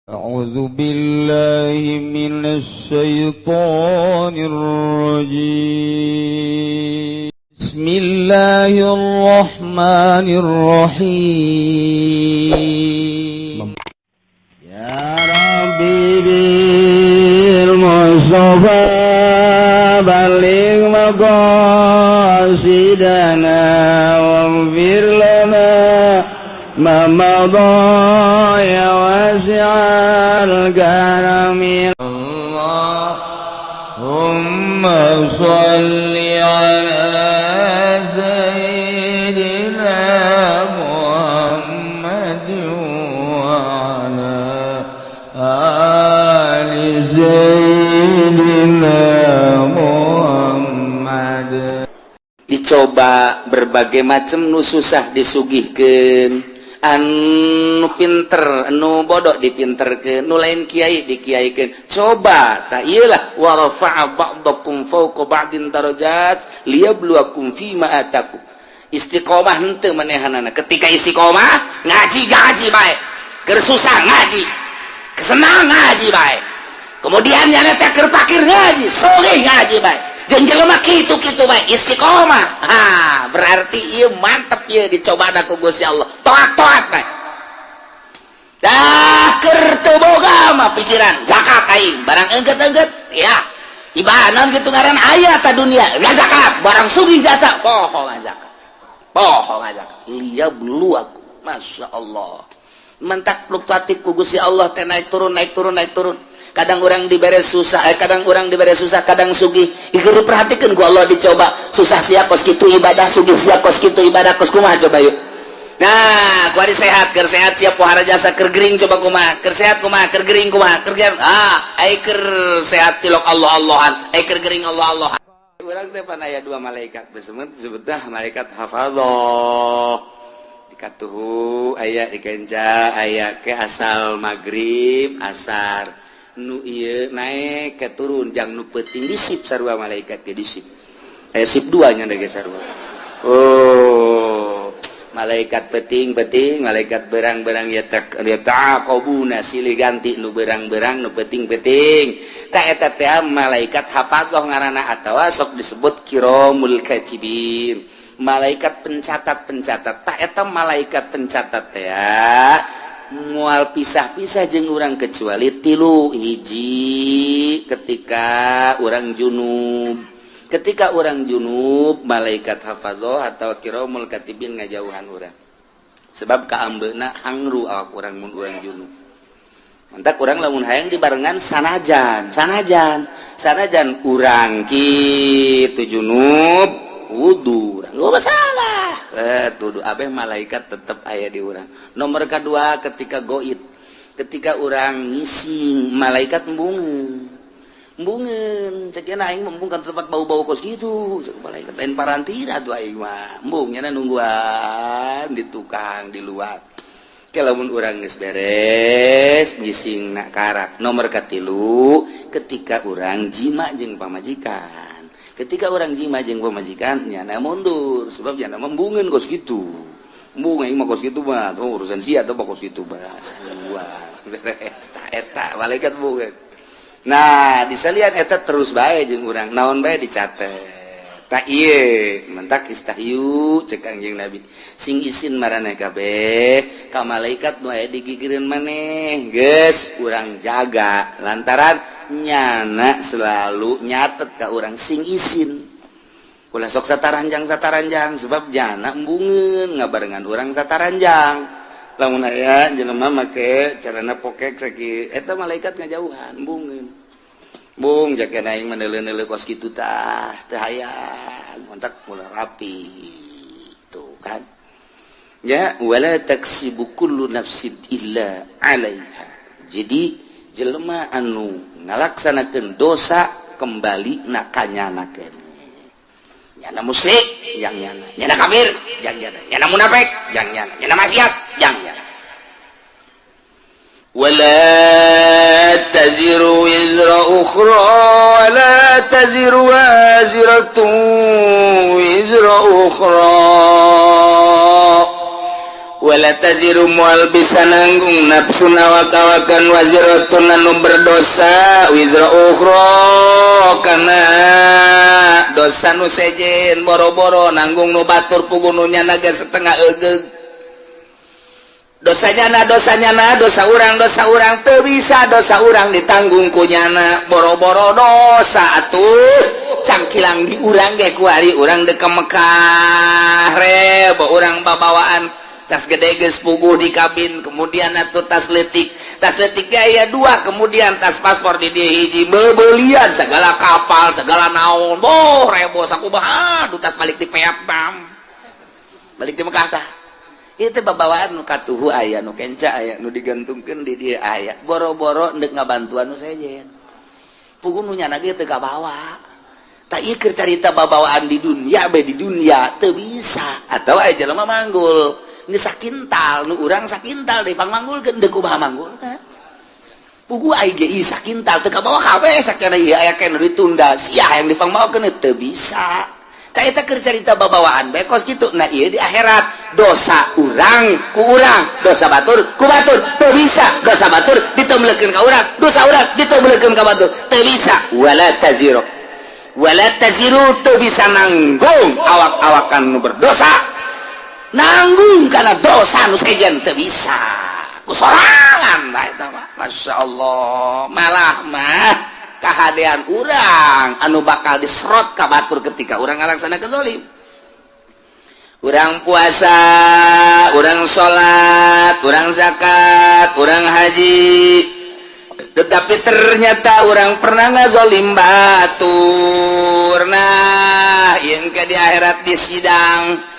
أعوذ بالله من الشيطان الرجيم بسم الله الرحمن الرحيم يا ربي بالمصطفى بلغ مقاصدنا واغفر لنا ما مضى يا واسع الكرم اللهم صل على سيدنا محمد وعلى آل سيدنا Muhammad. Dicoba berbagai macam nu susah disugihkeun, anu pinter anu bodoh dipinterkeun, nu lain kiai dikiaikeun. Coba ta ieulah wa rafa'a ba'dakum fawqa ba'din darajat liyabluwakum fima atakum. Istiqomah henteu manehanana. Ketika istiqomah ngaji bae, keur susah ngaji, kesenang ngaji bae, kemudian nyana teh keur pakir ngaji, sore ngaji bae. Jeung jelema kitu-kitu bae istiqomah. Berarti ieu mantep ieu dicobana ku Gusti Allah. Toat-toat bae. Dah keur teu boga mah pikiran zakat aing, barang engget-engget ya. Ibadah kitu ngaran aya ta dunia. Ya zakat, barang sugih jasa poho zakat. Poho zakat. Iya belu aku. Masyaallah. Mentak fluktuatif ku Gusti Allah teh naik turun. Kadang orang diberi susah, kadang sugih. Ikut perhatikan ku Allah dicoba susah sia kos kitu ibadah, sugih sia kos kitu ibadah, kos kumaha coba yuk. Nah, kuari sehat, keur sehat siap pohara jasa keur gering coba kumaha, keur sehat kumaha, keur gering kumaha, keur ai keur sehat tilok Allah-Allahan, ai keur gering Allah-Allahan. Urang teh pan aya dua malaikat disebutna malaikat hafadzah. Dikatuhu aya dikenca aya ke asal magrib, asar. Nu iya naik ke turun jang nu penting disip sarua malaikat ke disip sip 2 nya dege sarua. Oh malaikat penting malaikat berang-berang ya taqabuna silih ganti nu berang-berang nu penting ta eta teh malaikat hafadzah ngaranna atawa sok disebut kiramul katibin, malaikat pencatat ta eta malaikat pencatat teh mual pisah-pisah jeung urang kecuali tilu. Hiji ketika urang junub malaikat hafadzah atau kiramul katibin ngajauhan urang sebab kaambeuna hangru awak urang mun urang junub. Mantak urang lamun hayang dibarengan sanajan urang kitu junub wudu urang gak masalah. Tuduh abeh malaikat tetap aya di urang. Nomor kedua ketika goit, ketika orang ngising malaikat embungeun cekeuna aing membungkan tempat bau-bau kos gitu malaikat lain parantira tuh aing mah embung nya nungguan di tukang di luar ke lamun urang geus beres ngising nak karak. Nomor katilu ketika urang jima jeung pamajikan. Ketika orang jima jeung pamajikan nyana mundur sebab nyana membungeun kos kitu. Embung aing mah kos kitu mah urusan sia teh kos kitu mah. Wah, beres tah eta malaikat bungeun. Nah, disalian eta terus bae jeung urang naon bae dicatet. Ta ieu mentak istahyu cek Kangjeng Nabi. Sing isin maraneh kabeh ka malaikat nu aya digigireun maneh. Geus urang jaga lantaran nyana selalu nyatet ka urang sing isin. Ulah sok sataranjang sebab jana embungeun ngabarengan urang sataranjang. Lamun aya jelema make carana pokek sakieu eta malaikat ngajauhan embungeun. Bung jakeun aing maneuleun-euleun kos kitu tah teu hayang montak ulah rapi. Tuh kan. Ya wala taksibu kullu nafsin illa 'alaiha. Jadi jelema anu ngalaksanakeun dosa kembali na kanyana keneh. Nyana musyrik yang nyana kafir yang nyana munafik yang nyana maksiat yang nyana. Wala taziru wizra ukhra wala taziru waziratun wizra ukhra wala taziru mual bisa nanggung nafsun awak-awakan waziratun anu berdosa wizra ukhra kana dosa nu sejen boro-boro nanggung nu batur pugununya naga setengah eugeg dosanya dosa urang teu bisa dosa urang ditanggung kunyana boro-boro dosa atuh cangkilang di urang ge kuari urang dek ke Mekah rebo urang babawaan tas gede geus puguh di kabin kemudian atuh tas letik aya 2 kemudian tas paspor di dia hiji bebelian segala kapal segala naon boh rebo sakumaha tas balik di Vietnam balik di Mekah tah itu babawaan nu katuhu aya nu kenca aya nu digantungkeun di dieu aya boro-boro endek ngabantuan nu sejen puguh nu nyana ge teu kabawa tak ieu keur carita babawaan di dunia teu bisa atawa aya jelema manggul ini sakintal nu urang sakintal deui pangmanggulkeun deuk kumaha manggulna puguh aya ge ieu sakintal teu kabawa kabeh sakana ieu aya kana ditunda sia hayang dipangbawakeun teu bisa tak eta keur carita babawaan bekos kitu nah ieu di akhirat dosa urang ku urang dosa batur ku batur teu bisa dosa batur ditembleukeun ka urang dosa urang ditembleukeun ka batur teu bisa wala taziru teu bisa nanggung awak-awakan nu berdosa nanggung karena dosa nu sejen teu bisa kusorangan bae eta mah masyaallah malah mah kahadean urang anu bakal diserot ka batur ketika urang ngalaksanakeun zalim urang puasa urang salat urang zakat urang haji tetapi ternyata urang pernah ngazolim batur nah yang ke di akhirat di sidang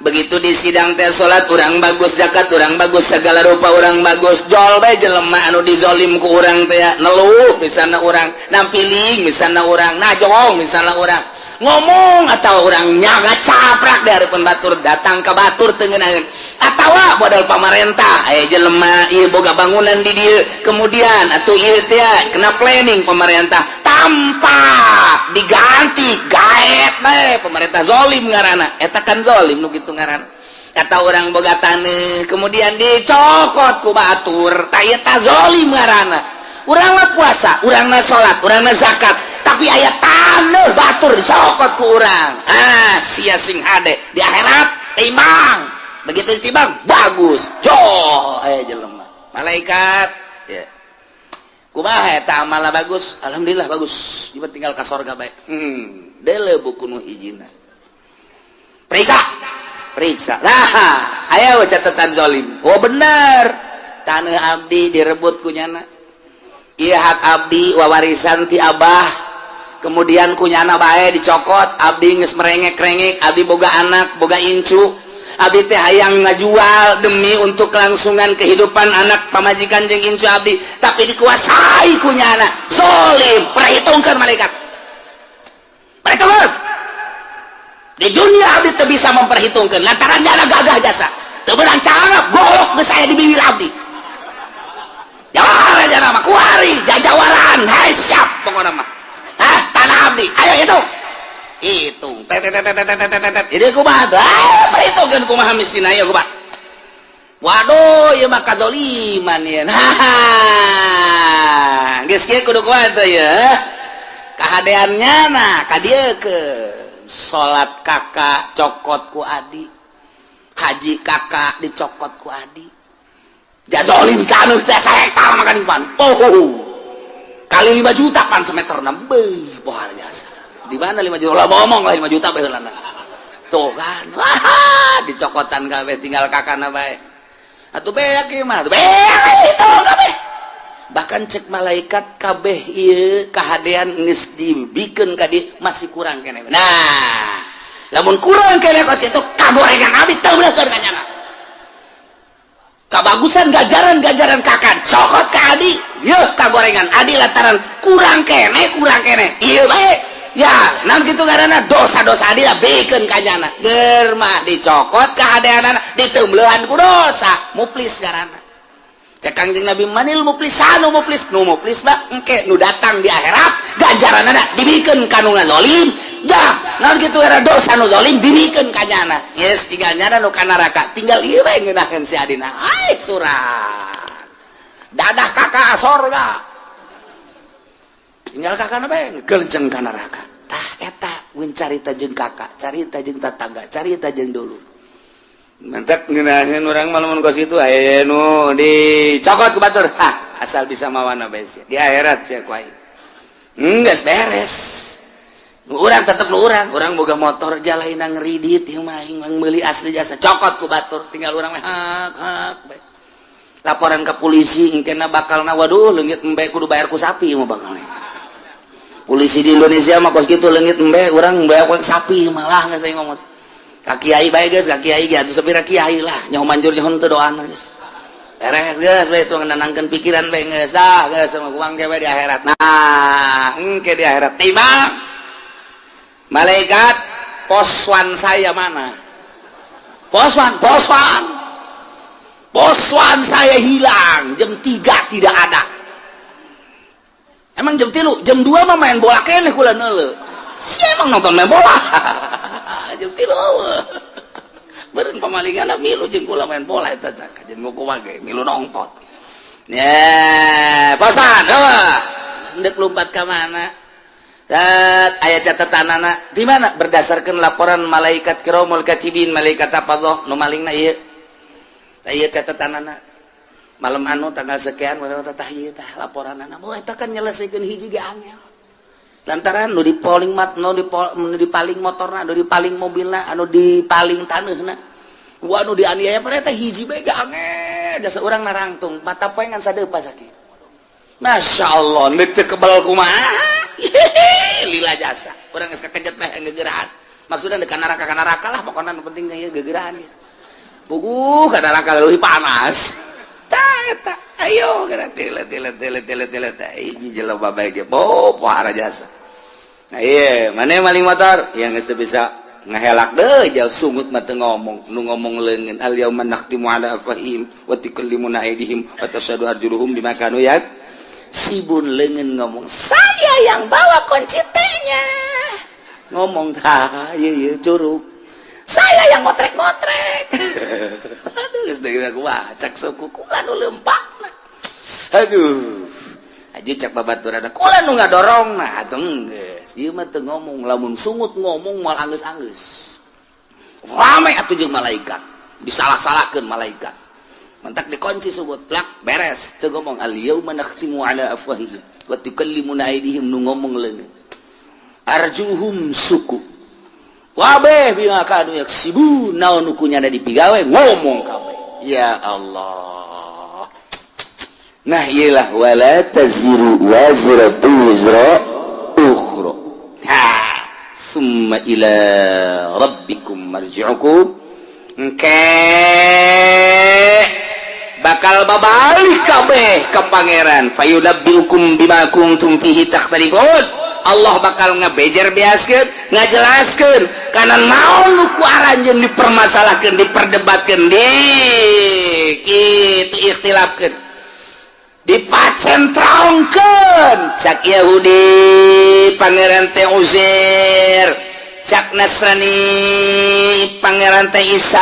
begitu di sidang teh salat urang bagus zakat urang bagus segala rupa urang bagus jol bae jelema anu dizolim ku urang teh neluh misalna urang nampiling misalna urang najong misalna urang ngomong atau urang nyaga caprak dari hareupeun batur datang ka batur teu ngeunaheun atawa modal pamarentah aya jelema ieu boga bangunan di dieu kemudian atuh ieu teh kena planning pemerintah tanpa diganti gaet bae pemerintah zolim ngaranna eta kan zolim nu kitu ngaranna kata orang boga taneuh kemudian dicokot ku batur tah eta zolim ngaranna urang mah puasa urang na salat urang na zakat tapi aya taneuh batur dicokot ku urang sia sing hade di akhirat timbang begitu ditimbang bagus jo aya jelema malaikat ya kumaha eta amalna bagus alhamdulillah bagus ieu tinggal ka sorga bae deuleu buku nu hijina periksa nah aya catatan zalim oh bener taneuh abdi direbut ku nyana ieu hak abdi wawarisan ti abah kemudian ku nyana bae dicokot abdi geus merengek-rengek abdi boga anak boga incu abdi teh hayang ngajual demi untuk kelangsungan kehidupan anak pamajikan jeung incu abdi tapi dikuasai ku nyana zalim perhitungkeun malaikat perhitungkeun di dunia abdi teu bisa memperhitungkeun lantaran nyana gagah jasa teu beurang calana golok geus aya di bibir abdi jawara jana mah kuari jajawalan hai siap pokona mah tanah abdi ayo hitung ini kumaha perhitungkeun kumaha miskin ayo kumaha waduh ieu mah kadzaliman ieu geus kieu kudu kuat teh ya kahadeannya nah ka dieu keun salat kakak cokot ku adi haji kakak dicokot ku adi jazolim kanu teh saektar makan pan kali 5 juta pan semeterna beuh pohar jasa di mana 5 juta lah ngomong lah 5 juta baheulana tuh kan dicokotan kabeh tinggal kakana bae atuh beak ieu mah beak itu kabeh bahkan cek malaikat kabeh ieu kahadean geus dibikeun ka dieu masih kurang keneh nah lamun kurang keneh kos kitu kagorengan abdi teu beuleukeun ka nyana kabagusan gajaran kakak cokot ka adi yeuh kagorengan adi lantaran kurang kene ieu bae ya naon kitu ngaranna dosa-dosa adi lah bikeun ka nyana geur mah dicokot kahadeanana diteumleuhan ku dosa muflis ngaranna cek Kangjeng Nabi manil muflis nu muflis mah engke nu datang di akhirat ganjaranana dibikeun ka nu ngazolim dah naon kitu era dosa nu zalim dirikeun ka nyana geus tinggal nyana nu ka neraka tinggal ieu bae ngeunaheun si adina ai surat dadah kakak sorga tinggal kakana bae geulejeng ka neraka tah eta mun carita jeung kakak carita jeung tatangga carita jeung dulu mantap ngeunaheun urang mah lamun kos kitu aya nu dicokot ku batur hah asal bisa mawana bae di akhirat sia ku aing geus beres urang tetep nu urang boga motor jalaina ngeridit ieu mah aing meuli asli jasa cokot ku batur tinggal urang mah hak bae laporan ke polisi engkena bakalna waduh leungit embe kudu bayar ku sapi mah bakalna polisi di Indonesia mah kos kitu leungit embe urang bayar ku sapi malah geus aing ngomong ka kiai bae geus ka kiai ge atuh sapira kiai lah nyaho manjur nyaho teu doana geus beres geus bae tu ngenanangkeun pikiran bae geus dah geus sama uang ge bae di akhirat nah engke di akhirat tiba malaikat poswan saya mana poswan saya hilang jam 3 tidak ada emang jam 3 jam 2 mah main bola keneh kula neuleuh si emang nonton main bola jam 3 beureun pamalingana milu jeung kula main bola eta cak jeung kumaha ge milu nonton ya poswan hendak lompat ka mana ayat catatanana di mana berdasarkan laporan malaikat kiramul katibin malaikat hafadzah nu malingna ieu ayat catatanana malam anu tanggal sekian tah ieu tah laporanana moh eta kan nyelesaikeun hiji ge angel lantaran nu dipaling nu dipaling motorna nu dipaling mobilna anu dipaling taneuhna anu dianiaya pada eta hiji bae ge angel da saurang narangtung mata poe ngan sadeup sakitu masyaallah neuk teu kebal kumaha lila jasa urang geus kakejet bae geugeuran maksudna deuk ka neraka lah pokona nu penting ieu geugeuran ya puguh ka neraka leuwih panas tah eta ayo geura tilet hiji jelema bae ge pohara jasa nah ieu mane maling motor yang geus teu bisa ngahelak deui jauh sungut mah teu ngomong nu ngomong leungeun al yauma nakhtimu ala afahim wa tukallimuna aydihim wa tashhadu arjuluhum bima kanu sibun leungeun ngomong saya yang bawa kunci T-nya ngomong tah ieu curug saya yang motrek aduh geus deui aku cak suku kula nu leumpakna aduh aja cak babaturan kula nu ngadorongna atuh geus ieu mah teu ngomong lamun sungut ngomong moal anggeus-anggeus rame atuh jeung malaikat disalah-salahkeun malaikat mentak dikunci subut plak beres teu ngomong al yauma nakhtimu ala afwahihim wa tukallimuna aydihim nu ngomong leungeun arjuhum suku wabeh bima kanu yaksibun naon nu kunyana dipigawe ngomong kabeh ya Allah nah iyalah wala taziru wazratu wizra ukhra ha summa ila rabbikum marji'ukum bakal babalik kabeh ke pangeran fayunabbiukum bima kuntum fihi takhtalifun Allah bakal ngabejer beaskeun ngajelaskeun kana naon nu ku aranjeun dipermasalahkeun diperdebatkeun kitu ikhtilafkeun dipacentraungkeun cak Yahudi pangeran teh Uzair cak Nasrani pangeran teh Isa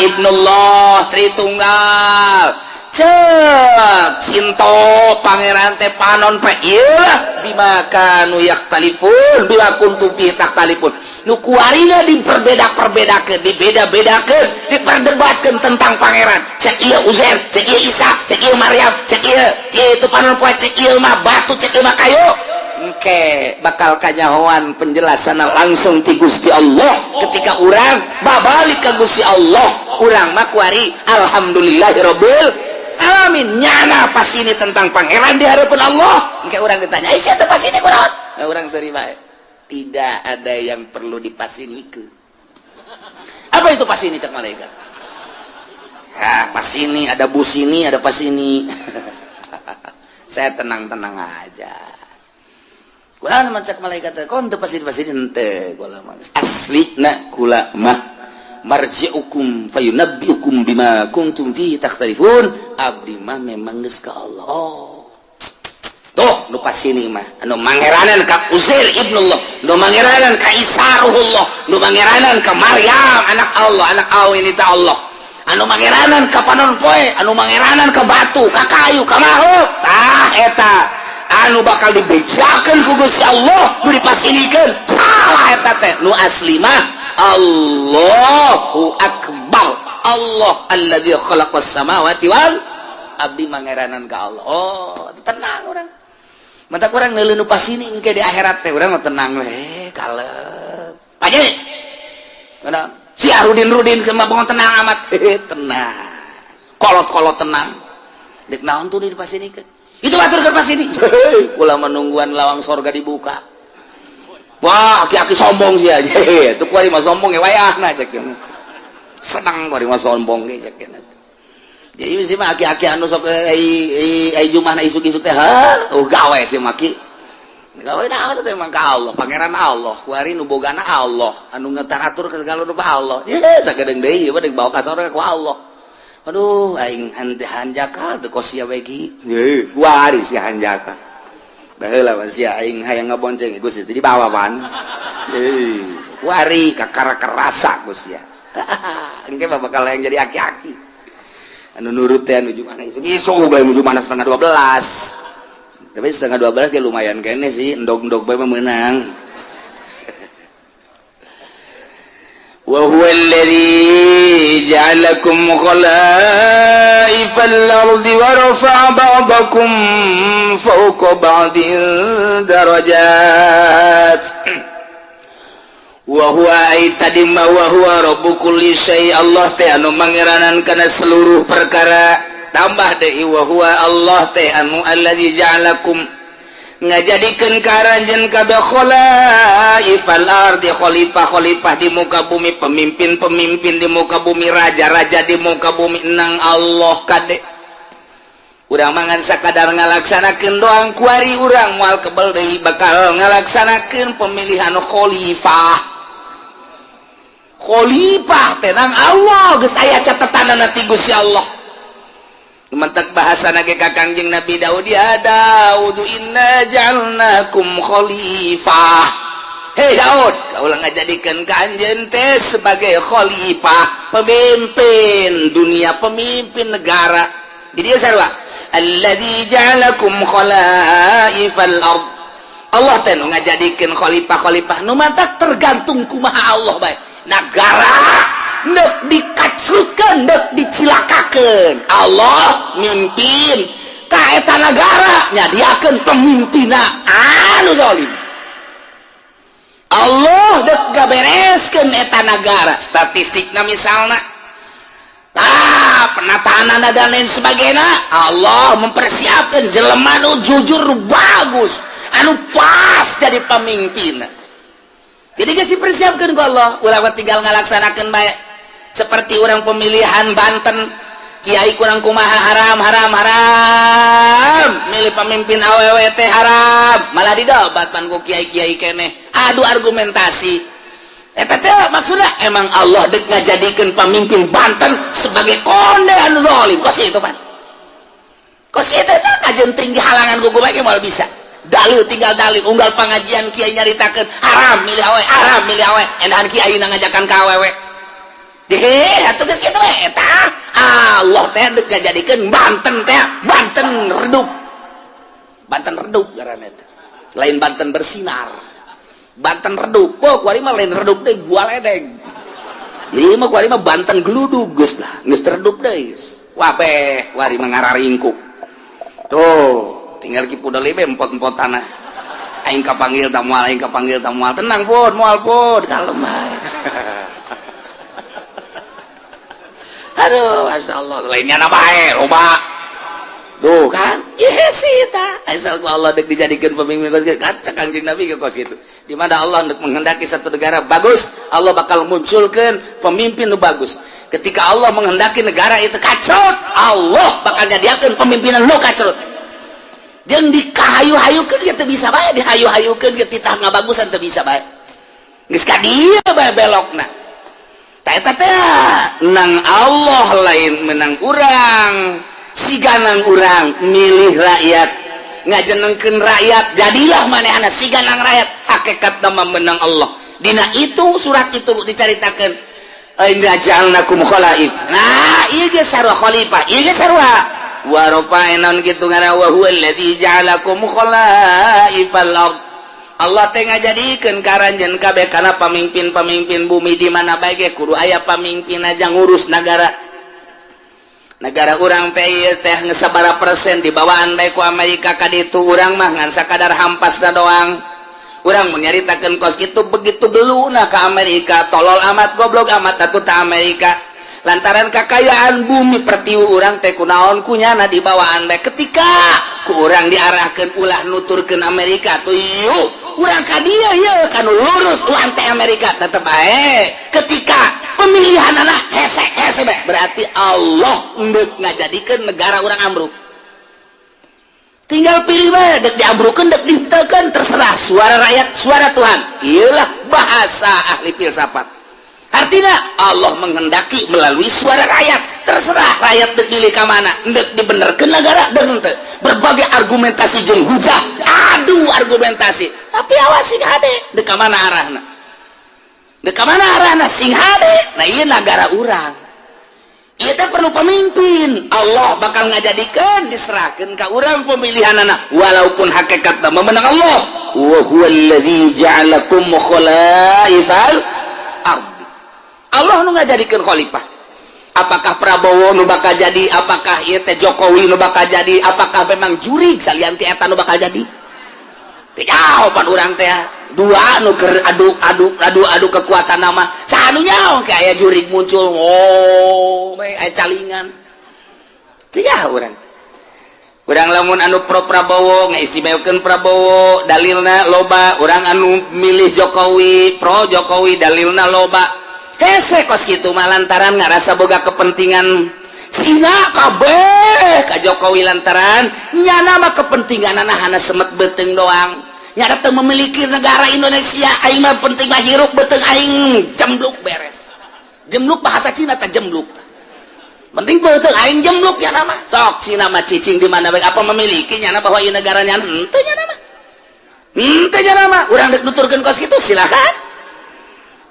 ibnullah Tritunggal cek Sinto pangeran teh panon pa ieu bima kanu yaktalifun bila kuntum fi taktalifun nu kuarina diperbeda-perbedakeun dibeda-bedakeun diperdebatkeun tentang pangeran cek ieu Uzair cek ieu Isa cek ieu Maryam cek ieu kitu panon poe cek ieu mah batu cek ieu mah kayu engke bakal kanyahoan penjelasan langsung ti Gusti Allah ketika urang babalik ka Gusti Allah urang mah kuari alhamdulillahirabbil alamin nyana pas ini tentang pangeran di hadapan Allah engke urang ditanya sia teh pas ini kunaon urang seri bae tidak ada yang perlu dipasinikeun apa itu pas ini cak malaikat ya pas ini ada bus ini ada pas ini saya tenang-tenang aja kula macak malaikat kon teu pasti henteu kula mah aslina kula mah marji'ukum fayunabbiukum bima kuntum fihi takhtalifun abdi mah memang geus ka Allah tuh nu pasini mah anu mangeranan ka Uzair ibnullah nu mangeranan ka Isa ruhullah nu mangeranan ka Maryam anak Allah anak awin ta Allah anu mangeranan ka panon poe anu mangeranan ka batu ka kayu ka makhluk tah eta anu bakal dibejakeun ku Gusti Allah nu dipasinikeun salah eta teh nu asli mah Allahu akbar Allah alladzi khalaqas samawati wal abdi mangeranan ka Allah. Oh tenang urang mata kurang neuleuh nu pasini engke di akhirat teh urang mah tenang we kalem aja mana si Rudin ke mah tenang amat tenang kolot tenang dek naon tuh dipasinikeun itu batur keur pasini ulah menungguan lawang sorga dibuka wah aki-aki sombong sih aja tuh kuari mah sombong ge wayahna cek senang kuari mah sombong ge cek jadi misi mah aki-aki anu sok ai jumahna isuk-isuk teh gawe si maki gawe naon teh mah ka Allah pangeran Allah kuari nu bogana Allah anu ngetaratur ke segala rupa Allah ye sagedeung deui ieu mah deuk bawa ka sorga ku Allah aduh aing henteu hanjaka teu kosia we ki ye kuari si hanjaka baheula masih aing hayang ngabonceng Gusti teh dibawa pan kuari kakara kerasa Gusti ya engke mah bakal yang jadi aki-aki anu nurut teh anu jumana isuk bae jumana 11:30 tapi 11:30 ge lumayan kene sih endog-endog bae meunang wa huwa alladzi ja'alakum khalaifal ardi wa rafa'a ba'dakum fawqa ba'din darajat wa huwa aitadimma wa huwa rabbu kulli syai Allah teh anu mangeranan kana seluruh perkara tambah deui wa huwa Allah teh anu allazi ja'alakum ngajadikeun karanjeun kabeh khalaifal ardi khalifah di muka bumi pemimpin di muka bumi raja di muka bumi nang Allah kade urang mangan sakadar ngalaksanakeun doang kuari urang moal kebel deui bakal ngalaksanakeun pemilihan khalifah tenang Allah geus aya catatanana ti Gusti Allah mentak bahasana ge ka Kangjeng Nabi Daud ya Daud inna ja'alnakum khalifah hei Daud kaulah ngajadikeun ka anjeun teh sebagai khalifah pemimpin dunia pemimpin negara jadi sarua alladzi ja'alakum khalaifal ard Allah teh nu ngajadikeun khalifah nu mantak tergantung kumaha Allah bae negara nek dikacrutkeun nek dicilakakeun Allah mimpin ka eta negara nyadiakeun pemimpinna anu zalim Allah dek gabereskeun eta negara statistikna misalna penataanana dan lain sebagainya Allah mempersiapkan jelema anu jujur bagus anu pas jadi pemimpin jadi geus dipersiapkeun ku Allah ulah tinggal ngalaksanakeun bae seperti orang pemilihan Banten kiai kurang kumaha haram milih pemimpin awewe teh haram malah didobatkan ku kiai kene adu argumentasi eta teh maksudna emang Allah deuk ngajadikeun pemimpin Banten sebagai konde anu zalim kos itu pan kos kitu teh kajeun tinggi halangan gugu bae moal bisa dalil tinggal dalil unggal pengajian kiai nyaritakeun haram milih awe endahan kiai ngajakan ka awewe atuh geus kitu we eta Allah teh deuk ngajadikeun Banten redup ngaranna eta lain Banten bersinar Banten redup kuari mah lain redup deui gua ledeg jadi mah kuari mah Banten gludug geus lah geus redup deui wah beh kuari mah ngararingkuk tuh tinggal kipu deui be empot-empotana aing kapanggil tamual tenang pun moal pun kalem ae aduh masyaallah lainnya na bae loba tuh kan yes eta asal ku Allah deuk dijadikeun pemimpin kata Kangjeng Nabi ke kos kitu di mana Allah hendak menghendaki satu negara bagus Allah bakal munculkeun pemimpin nu bagus ketika Allah menghendaki negara itu kacrut Allah bakal nyadiakeun pemimpinan nu kacrut jeung dikahayu-hayukeun ge teu bisa bae dihayu-hayukeun ge titah ngabagusan teu bisa bae geus ka dieu bae belokna eta teh nang Allah lain menang urang siga nang urang milih rakyat ngajenengkeun rakyat jadilah manehna siganang rakyat hakikat nama menang Allah dina itu surat itu dicaritakeun inna ja'alnakum khalaif nah ieu ge sarua khalifah ieu ge sarua wa rafa'na kitu ngana wa huwal ladzi ja'alakum khalaifal ard Allah teh ngajadikeun karanjeun kabeh kana pamimpin-pamimpin bumi di mana bae ge kudu aya pamimpin aja ngurus negara urang teh geus sabaraha persen dibawaan bae ku Amerika ka ditu urang mah ngan sakadar hampasna doang urang mun nyaritakeun kos kitu begitu beluna ka Amerika tolol amat goblok amat atuh ta Amerika lantaran kakayaan bumi pertiwu urang teh kunaon kunyana dibawaan bae ketika ku urang diarahkeun ulah nuturkeun Amerika tuh yuk urang ka dieu ye kanu lurus uang teh Amerika tetep bae ketika pemilihan anak hese bae berarti Allah ndeuk ngajadikeun negara urang ambruk tinggal pilih bae dek diambrukeun dek dihenteukeun terserah suara rakyat suara Tuhan iyalah bahasa ahli filsafat artinya Allah menghendaki melalui suara rakyat terserah rakyat dek milih ka mana dek dibenerkeun negara dek henteu berbagai argumentasi jeung hujah adu argumentasi tapi awas sing hade dek ka mana arahna dek ka mana arahna sing hade nah ieu negara urang ieu teh perlu pemimpin Allah bakal ngajadikeun diserahkeun ka urang pemilihanana walaupun hakikatna memenang Allah wa huwallazi ja'alakum khalaifal ard Allah nu ngajadikeun khalifah apakah Prabowo nu bakal jadi apakah ieu teh Jokowi nu bakal jadi apakah memang jurig salian ti eta nu bakal jadi teh jawaban urang teh dua nu keur adu kekuatan nama sanu nyaho ke aya jurig muncul oh bae aya calingan teh urang lamun anu pro Prabowo ngaistimewakeun Prabowo dalilna loba urang anu milih Jokowi pro Jokowi dalilna loba hese kos kitu mah lantaran ngarasa boga kepentingan sina kabeh ka Jokowi lantaran nyana mah kepentinganana hana semet beuteung doang nyana teu memiliki negara Indonesia aing mah penting mah hirup beuteung aing jembluk beres jembluk bahasa Cina teh jembluk penting beuteung aing jembluk nyana mah sok Cina mah cicing di mana bae apa memiliki nyana bahwa ieu negara nyana henteu nyana mah urang dek nuturkeun kos kitu silakan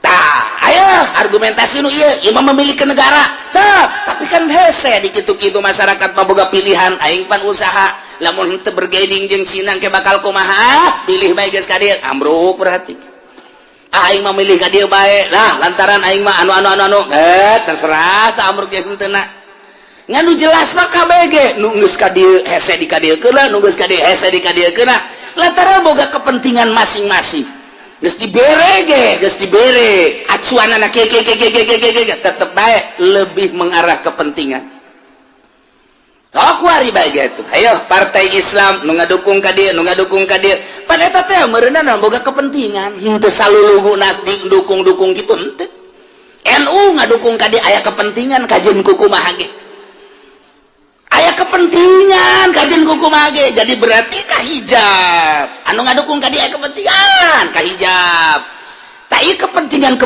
tah ayo argumentasi nu ieu imam memiliki negara tah tapi kan hese di kitu-kitu masyarakat maboga pilihan aing pan usaha lamun henteu bergaining jeung Cina ke bakal kumaha pilih bae geus ka dieu ambruk berarti aing mah milih ka dieu bae lah lantaran aing mah anu terserah tah ambruk ge henteuna nganu jelas mah kabeh ge nu geus ka dieu hese di ka dieu keuna nu geus ka dieu hese di ka dieu keuna lantaran boga kepentingan masing-masing geus dibere acuanana ke tetep bae lebih mengarah kepentingan kuari bae gitu ayo partai Islam nu ngadukung ka dieu pan eta teh meureunana boga kepentingan henteu saluluguna didukung kitu henteu NU ngadukung ka dieu aya kepentingan kajeun kumaha ge aya kepentingan kajeun kumaha ge jadi berarti kahijab anu ngadukung ka dieu aya kepentingan kahijab tah ieu kepentingan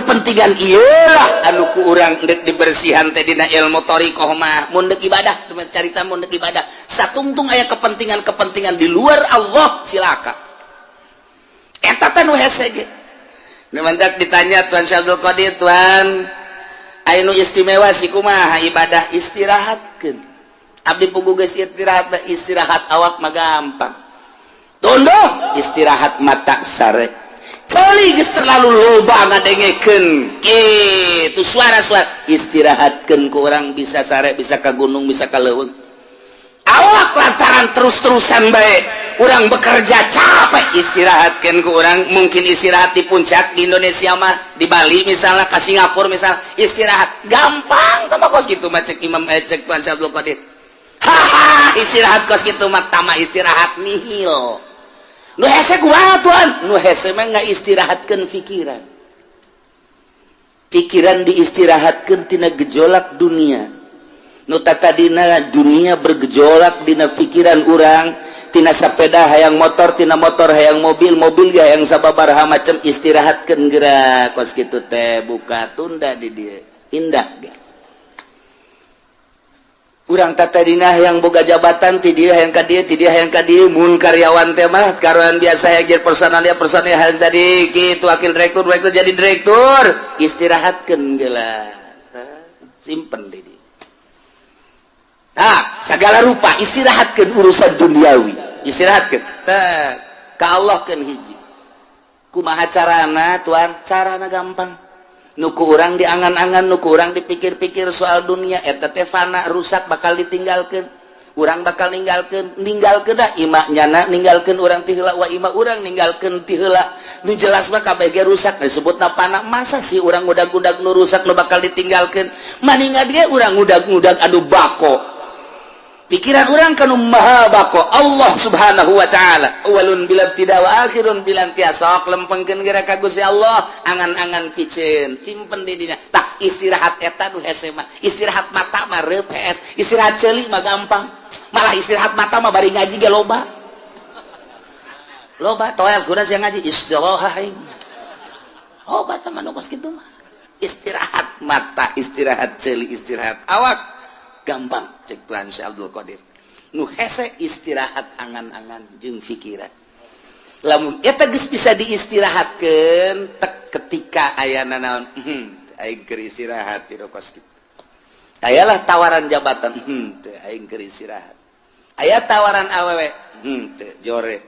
ieulah anu ku urang deuk dibersihan teh dina ilmu thariqah mah mun deuk ibadah carita mun deuk ibadah satungtung aya kepentingan di luar Allah silaka eta teh nu hese ge nu mantak ditanya Tuan Syabdul Qadir Tuan aya nu istimewa si kumaha ibadah istirahatkeun abdi pugu geus istirahat awak mah gampang tondo istirahat mata sare cali geus terlalu loba ngadengekeun kitu suara-suara istirahatkeun ku urang bisa sare bisa ka gunung bisa ka leuweung awak lantaran terus-terusan bae urang bekerja capek istirahatkeun ku urang mungkin istirahat di puncak di Indonesia mah di Bali misalnya ka Singapura misal istirahat gampang tah kos kitu mah cek Imam cek Tuan Syabdul Qadir istirahat kos kitu mah tama istirahat nihil nu hese kumaha Tuan nu hese mah ngaistirahatkeun pikiran diistirahatkeun tina gejolak dunia nu tadina dunia bergejolak dina pikiran urang tina sapeda hayang motor tina motor hayang mobil ge hayang sababaraha macam istirahatkeun geura kos kitu teh buka tunda di dieu indah ge urang tatadina yang boga jabatan ti dieu hayang ka dieu mun karyawan teh mah karuan biasa hajar personal hayang jadi kitu wakil direktur jadi direktur istirahatkeun geula simpen deui segala rupa istirahatkeun urusan duniawi istirahatkeun ka Allah keun hiji kumaha carana tuan carana gampang nuku urang diangan-angan nuku urang dipikir-pikir soal dunia eta teh fana rusak bakal ditinggalkeun urang bakal ninggalkeun dah imak nyana ninggalkeun urang ti heula wa imak urang ninggalkeun ti heula nu jelas mah kabeh ge rusak disebutna fana masa sih urang ngudag-ngudag nu rusak nu bakal ditinggalkeun maningat ge urang ngudag-ngudag anu bako pikiran orang kanu maha bako Allah subhanahu wa ta'ala awalun bilam tidak wa akhirun bilam tiasok lempengkeun geura ka Gusti Allah angan-angan piceun timpen di dina tah istirahat eta nu hese mah istirahat mata mah reup hees istirahat ceuli mah gampang malah istirahat mata mah bari ngaji ge loba toel kuda sia ngaji istirahat tah mah kitu mah istirahat mata istirahat ceuli istirahat awak gampang cek Tuan Syekh Abdul Qadir nu hese istirahat angan-angan jeung pikiran lamun eta geus bisa diistirahatkeun tek ketika ayana naon aing keur istirahat di kos kitu ayalah tawaran jabatan teu aing keur istirahat aya tawaran awewe teu jore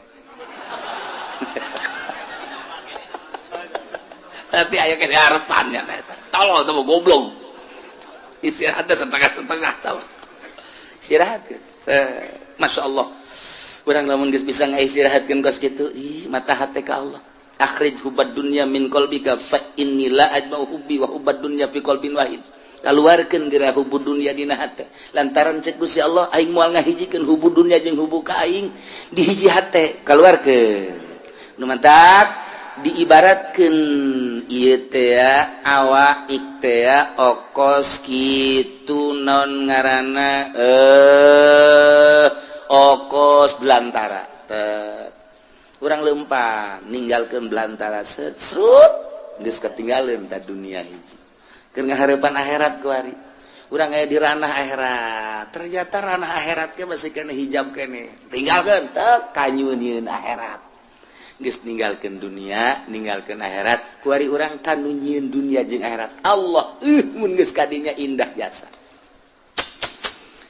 tapi aya ke harapannya eta tolol teu goblok istirahat setengah-setengah tahu istirahat Masya Allah kurang lamun geus bisa ngaistirahatkeun kos kitu mata hate ka Allah akhrij hubad dunya min qalbika fa inni la ajma'u hubbi wa hubad dunya fi qalbin wahid kaluarkeun geura hubud dunya dina hate lantaran cek Gusti Allah aing moal ngahijikeun hubud dunya jeung hubbu ka aing di hiji hate kaluarkeun nu mantap diibaratkeun ieu teh awak teh okos kitu naon ngaranna okos belantara teh urang lempang ninggalkeun belantara srut geus katinggalin ta dunia hiji keur ngahareupan akhirat kuari urang aya di ranah akhirat ternyata ranah akhirat ge masih kena hijab kene tinggalkeun teu kanyunieun akhirat geus ninggalkeun dunia ninggalkeun akhirat kuari urang kanu nyieun dunia jeung akhirat Allah mun geus kadinya indah jasa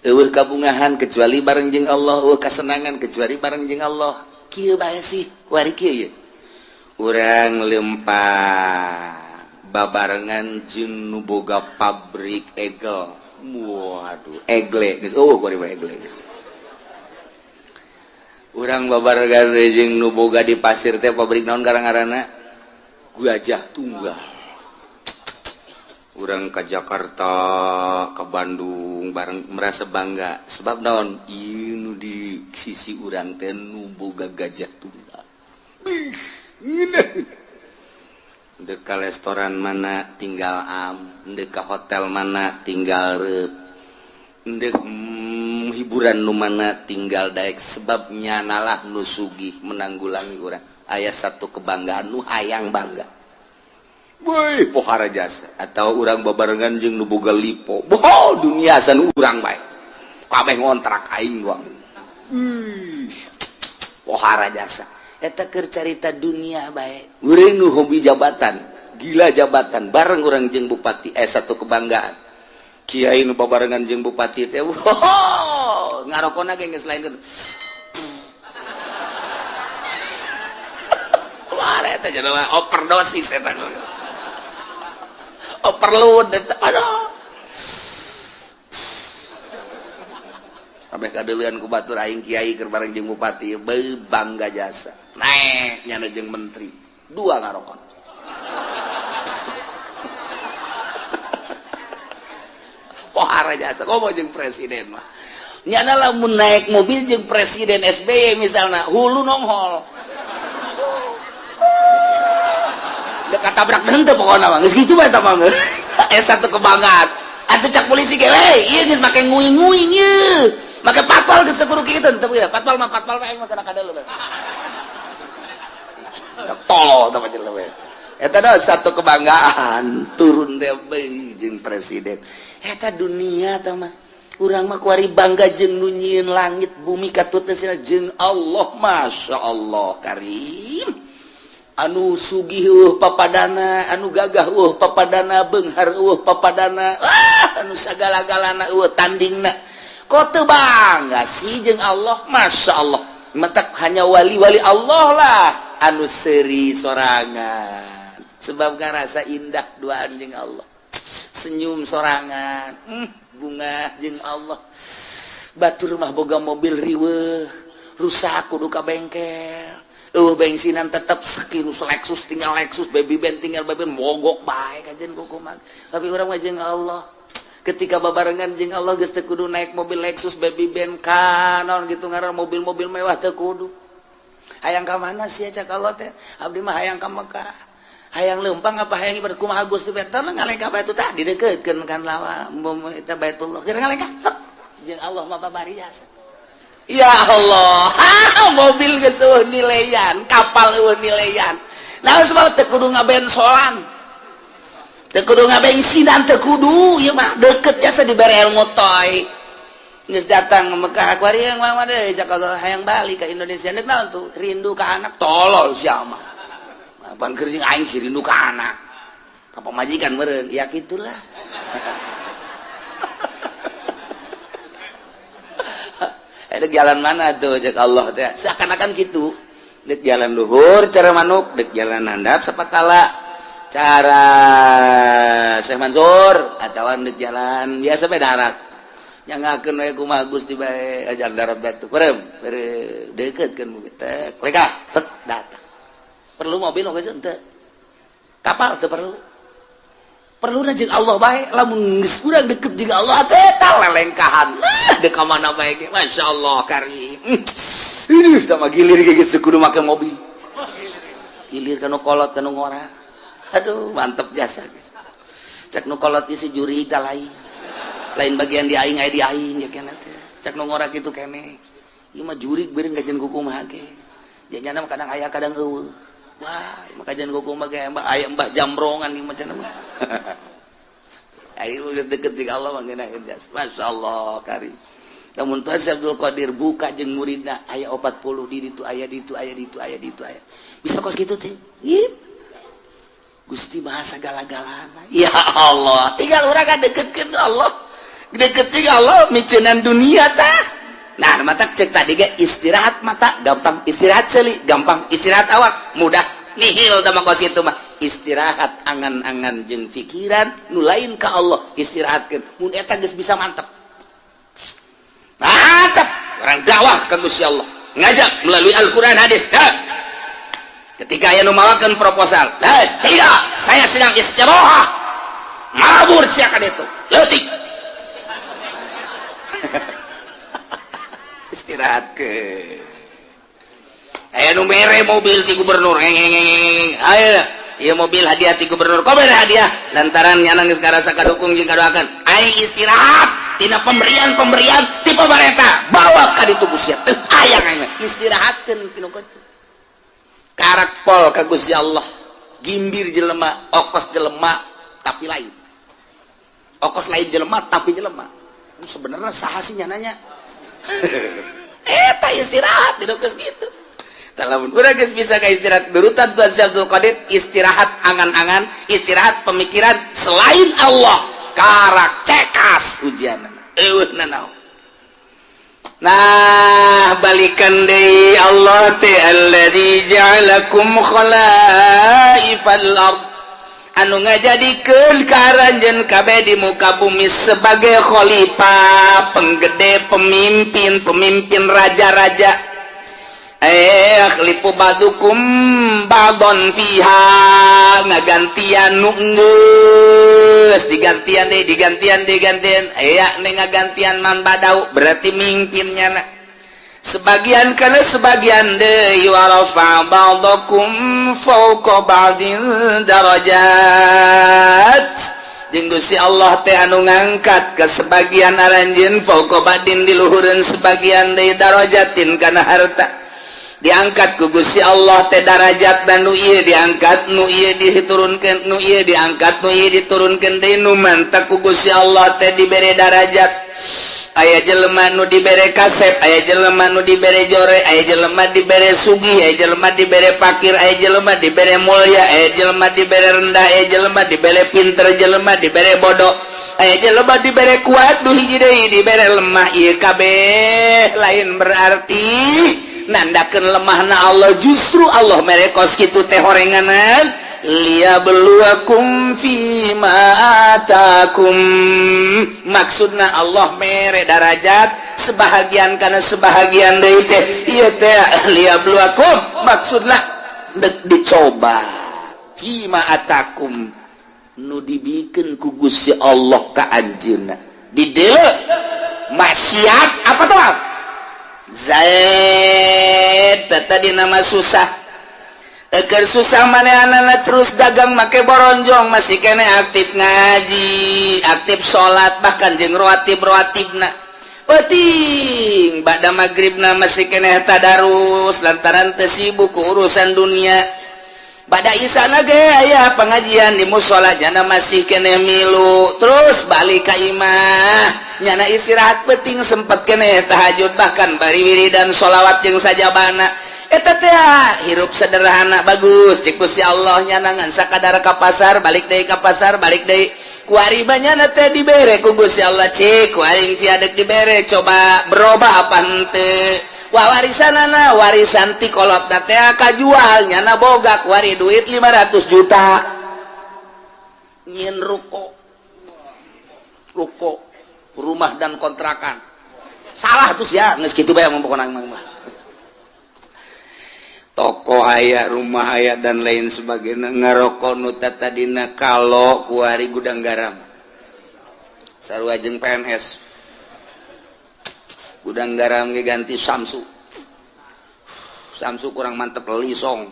eueuh kabungahan kecuali bareng jeung Allah eueuh kasenangan kecuali bareng jeung Allah kieu bae sih kuari kieu ye urang lempang babarengan jeung nu boga pabrik egel waduh egle geus kuari bae egle geus urang babarengan jeung nu boga di pasir teh pabrik naon garang-garana Gajah Tunggal urang ka Jakarta ka Bandung bareng merasa bangga sebab naon ieu nu di sisi urang teh nu boga Gajah Tunggal deuk ka restoran mana tinggal deuk ka hotel mana tinggal reup deuk hiburan nu mana tinggal daek sebab nyanalah nu sugih menanggulangi urang aya satu kebanggaan nu hayang bangga woi pohara jasa atau urang babarengan jeung nu boga lipo dunia san urang bae kabeh ngontrak aing doang pohara jasa eta keur carita dunia bae urang nu hobi jabatan gila jabatan bareng urang jeung bupati satu kebanggaan kiai nu babarengan jeung bupati teh ngarokona ge geus lain kitu wah eta jenama overdosis eta overload eta aduh kabeh kadeulean ku batur aing kiai keur bareng jeung bupati bangga jasa naek nyana jeung menteri dua ngarokon pohara jasa komo jeung presiden mah nyana lamun naik mobil jeung presiden SBY misalna hulu nonghol da katabrak henteu pokona mah geus kitu bae eta mah satu kebanggaan atuh cak polisi ge we ieu geus make nguing-nguing ieu make patwal geus kudu kitu teu ya patwal mah aing mah kana kadeuleum tolol teh pancen we eta da satu kebanggaan turun teh jeung presiden eta dunia teh mah urang mah kuari bangga jeung nu nyieun langit bumi katutna jeung Allah. Masya Allah karim anu sugih papadana, anu gagah papadana, beunghar papadana, anu sagala-galana tandingna kok teu bangga sih jeung Allah. Masya Allah mentak hanya wali-wali Allah lah anu seuri sorangan sebab ngarasa indah duaan jeung Allah, senyum sorangan, bunga jeung Allah. Batur mah boga mobil riweuh rusak kudu ka bengkel, bensinan tetep sakiru Lexus tinggal Lexus, baby band tinggal baby band, mogok bae kajen kukuman. Tapi urang mah jeung Allah ketika babarengan jeung Allah geus teu kudu naik mobil Lexus baby band kanon gitu ngaran mobil-mobil mewah teu kudu. Hayang ka mana sia cak Allah teh? Abdi mah hayang ka Mekah. Hayang leumpang apa hayang ibarat kumaha Gusti beton ngalengka batu tah didekeutkeun kan lawa eta Baitullah. Keur ngalengka jeung Allah mah babarias. Ya Allah, mobil geus nilaian, kapal nilaian. Naon sebab teu kudu ngabensolan. Teu kudu ngabensinan teu kudu, ieu mah deukeut jasa dibere ilmu toy. Geus datang ke Mekah kuari yang mah deui Jakarta hayang balik ka Indonesia nek naon tuh rindu ka anak tolol sia mah. Pan keur jeung aing si rindu ka anak. Ka pamajikan meureun, ya kitulah. Dek jalan mana tuh cek Allah teh seakan-akan gitu. Dek jalan luhur cara manuk, dek jalan handap sapatala cara Syekh Mansur atawa dek jalan biasa bae darat. Nyangakeun we kumaha Gusti bae ajar darat batu. Perem deuketkeun mobil teh. Leka tek datang. Perlu mobil geus henteu. Kapal teu perlu. Perluna jeung Allah bae lamun geus urang deket jeung Allah teh tah lelengkahan. Dek ka mana bae ge masyaallah karim. Ini tah mah gilir ge geus kudu make mobil. Gilir kana kolot kana ngora. Aduh mantep jasa geus. Cek nu kolot isi juri tah lain. Lain bagian di aing aya di aing ge kana teh. Cek nu ngora kitu keneh. Ieu mah jurig beureun kajen kukumaha ge. Janyana mah kadang aya kadang eueuh. Wah, maka jangan kuku mah kayak ayam mbah jambrongan nih macam mana? Ayo deket dengan Allah mengenai jas. Masya Allah karim. Namun Tuhan Abdul Qadir buka jeng muridna ayat 40 di itu ayat itu ayat itu ayat itu ayat. Bisa kos gitu teh? Yip. Gusti bahasa galak-galana. Ya Allah, tinggal orang kan deketkeun Allah. Deket dengan Allah micenan dunia tah. Nah, mata cek tadi ge istirahat mata gampang, istirahat ceuli gampang, istirahat awak mudah. Nihil tama kos kitu mah. Istirahat angan-angan jeung pikiran nu lain ka Allah istirahatkeun. Mun eta geus bisa mantep. Mantep, orang dakwah ka Gusti Allah. Ngajak melalui Al-Qur'an hadis. Ketika aya nu mawakeun proposal, tidak, saya sedang istirahat. Mabur sia ka ditu. Leutik. Istirahat ke aya nu mere mobil ti gubernur aya ieu mobil hadiah ti gubernur kok mere hadiah lantaran nyana geus ngarasa kadukung jeung kadoakeun aing istirahat tina pemberian ti pamarentah bawa ka ditu Gusti teu aya aing istirahatkeun pinu kitu karak pol ka Gusti Allah gimbir jelema okos jelema tapi lain okos lain jelema tapi jelema sebenarnya saha sih nyananya eta istirahat di dokes gitu. Talamun urang geus bisa ka istirahat berutan Tuhan Abdul Qadir istirahat angan-angan, istirahat pemikiran selain Allah, karak cekas ujianna. Eueuhna naon. Nah, balikan deui Allah ta allazi ja'alakum khalaifal ard. Anu ngajadikeun karanjeun kabeh di muka bumi sebagai khalifah, penggede, pemimpin raja-raja. Khalifu badukum ba'don fiha ngagantian nu geus digantian aya ngagantian man badau berarti mimpinnya na. Sebagian kana sebagian deui warafa ba'dakum fawqa ba'din darajat jeung Gusti Allah teh anu ngangkat ke sebagian aranjeun fawqa ba'din di luhureun sebagian deui darajatin kana harta diangkat ku Gusti Allah teh darajat dan nu ieu diangkat nu ieu diturunkeun nu ieu diangkat nu ieu diturunkeun deui nu mantap ku Gusti Allah teh dibere darajat aya jelema nu dibere kasep, aya jelema nu dibere jore, aya jelema dibere sugih, aya jelema dibere fakir, aya jelema dibere mulya, aya jelema dibere rendah, aya jelema dibere pinter, jelema dibere bodoh, aya jelema dibere kuat, nu hiji deui dibere lemah. Ieu kabeh lain berarti nandakeun lemahna Allah. Justru Allah merekos kitu teh horenganan liyabluwakum fima atakum, maksudna Allah mere darajat sebahagian kana sebahagian deui teh ieu teh liyabluwakum maksudna dek dicoba fima atakum nu dibikeun ku Gusti Allah ka anjeunna di dieu maksiat apa tuh Zaid tadi nama susah. Agar susah mana terus dagang make boronjong masih kene aktif ngaji, aktif sholat, bahkan jeung roatib-roatibna penting bada maghribna masih kene tadarus lantaran teu sibuk ku urusan dunia. Bada isana ge aya pengajian di mushola jana masih kene milu, terus balik ka imah nyana istirahat penting sempat kene tahajud, bahkan bari wiridan sholawat jeung sajabana. Eta teh hirup sederhana bagus cik Gusti Allah nyanangan sakadar ka pasar balik deui ka pasar balik deui kuari banyana teh dibere ku Gusti Allah cik kuaring ciadek dibere coba berubah apa henteu warisanana warisan ti kolotna teh kajual nyana boga kuari duit 500 juta nyin ruko rumah dan kontrakan salah tuh ya geus kitu bae pokona mah toko aya, rumah aya dan lain sebagainya ngarokok nu tadina kalau kuari gudang garam sarua jeung PNS gudang garam ge ganti Samsu kurang mantep lisong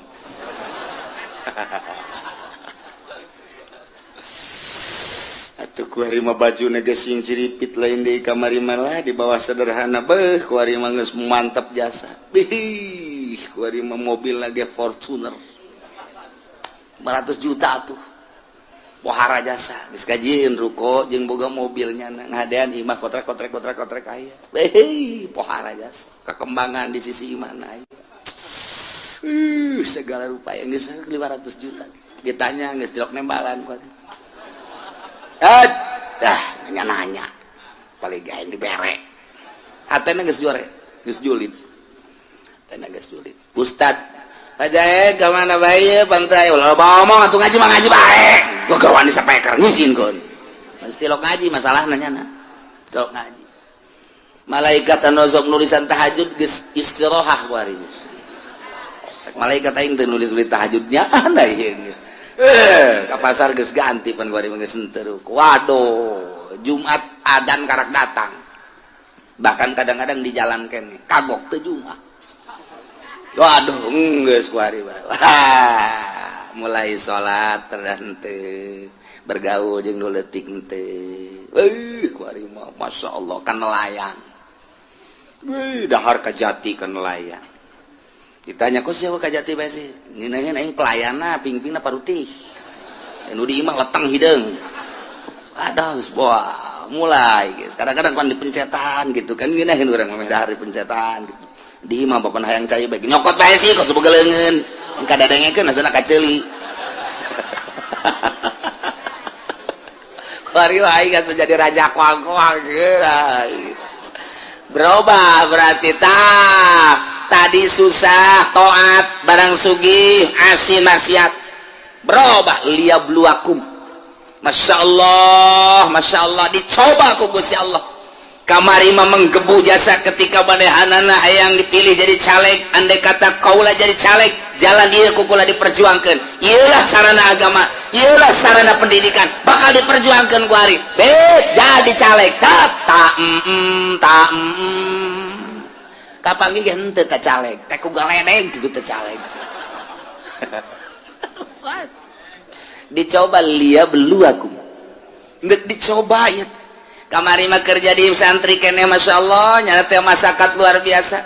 atuh kuari mah bajuna geus sing ciripit lain deui kamari malah di bawah sederhana beuh kuari mah geus mantep jasa kuari mah mobil lagi Fortuner 500 juta tuh pohara jasa geus kajieun ruko jeung boga mobilnya ngadean imah kotrek aya pohara jasa kakembangan di sisi imana aya segala rupa yang geus 500 juta ditanya geus dilok nembalan kuari nanya paling gaen dibere hatena geus juare geus julid tenaga sulit Ustad Pajae kemana bae pantai ulah ngomong atuh ngaji mah ngaji bae gua kawan disapeker ngizin kon mesti lo ngaji masalah nanya lo ngaji malaikat anu sok nulisan tahajud geus istirahah kuari cek malaikat aing teu nulis tahajudnya ana ieu ka pasar geus ganti pan kuari geus henteu waduh Jumat adzan karak datang bahkan kadang-kadang di jalan kene kagok teu Jumat. Waduh, geus kuari mulai sholat dan bergaul jeung nu leutik teh. Kuari mah masyaallah kan nelayan. Dahar ka jati kan nelayan. Ditanya kok siapa ka jati bae sih? Ngeunaheun aing pelayana pingpingna parutih. Nu di imah letang hideung. Aduh, wah, mulai guys. Kadang-kadang pan dipencetan gitu kan ngeunaheun urang mah dahar dipencetan gitu. Di imah bapak hayang cai baik nyokot bae sih kok sebegeleungeun engka dadengekeun asana kaceuli bari wae geus jadi raja kuang-kuang berubah berarti tadi susah taat barang sugih asin maksiat berubah liyabluwakum masyaallah dicoba ku Gusti Allah kamari mah menggebu jasa ketika manehanana hayang dipilih jadi caleg andai kata kaula jadi caleg jalan ieu kukula diperjuangkeun ieulah sarana agama ieulah sarana pendidikan bakal diperjuangkeun ku ari jadi caleg kapan ge henteu ka caleg teh ku galedeg kitu teh caleg dicoba liyabluwakum ngeuk dicoba ya kamari mah kerja di santri kene masyaallah nyata teh masyarakat luar biasa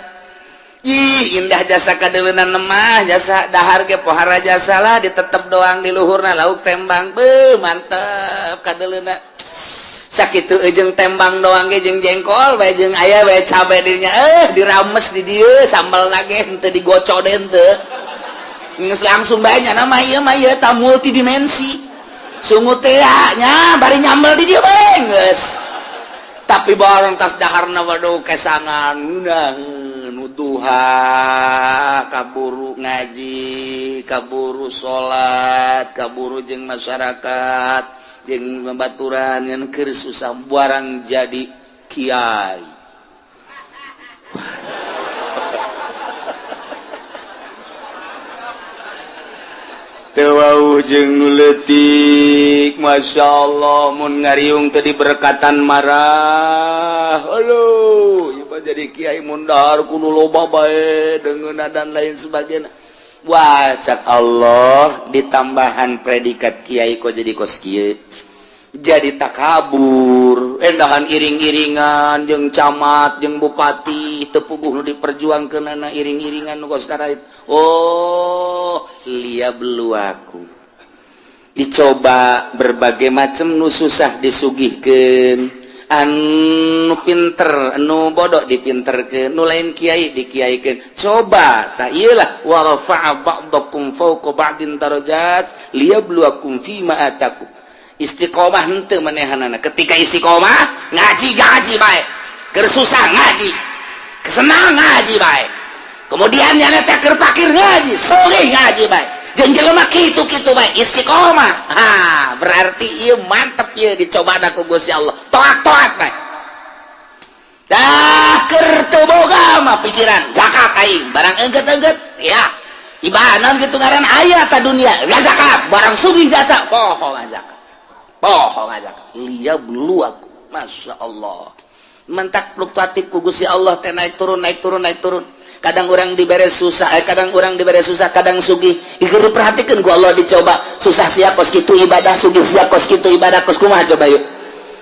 ih indah jasa kadeuleunan mah jasa dahar ge pohara jasa lah ditetep doang di luhurna lauk tembang beuh mantep kadeuleunan sakit ujung tembang doang jeung jengkol bae jeung aya bae cabe dirinya dirames di dieu sambal nage henteu digocoden teu geus langsung bae nya nama ieu mah ieu ta multidimensi sungut teh nya bari nyambel di dieu bae geus tapi bareng tas daharna waduh kesangan nuduha kaburu ngaji kaburu salat kaburu jeung masyarakat jeung babaturan ngan keur susah barang jadi kiai teu wauh jeung nu leutik masyaallah mun ngariung teu diberkatan marah aduh ieu jadi kiai mundar kudu loba bae deungeunna dan lain sebagainya wacak Allah ditambahan predikat kiai kok jadi kos kieu jadi takabur endahan iring-iringan jeung camat jeung bupati teu puguh nu diperjuangkeunana iring-iringan nu kos karait oh liab lu aku dicoba berbagai macam nu susah disugihkeun anu pinter anu bodoh dipinterkeun nu lain kiai dikiaikeun coba ta ieulah wa rafa'a ba'dakum fawqa ba'din darajat liyabluwakum fima atakum istiqomah henteu manehanana ketika istiqomah ngaji bae keur susah ngaji kesenang ngaji bae kemudian nyana teh keur pakir ngaji sore ngaji bae jeung jelema kitu-kitu bae istiqomah berarti ieu mantep ieu dicobana ku Gusti Allah toat-toat bae dah keur teu boga mah pikiran zakat aing barang engget-engget ya ibadah kitu ngaran aya ta dunia ya zakat barang sugih jasa poho zakat liya belu aku masyaallah mentak fluktuatif ku Gusti Allah teh naik turun kadang orang dibere susah kadang orang dibere susah kadang sugih ieu diperhatikeun ku Allah dicoba susah sia kos kitu ibadah sugih sia kos kitu ibadah kos kumaha coba yuk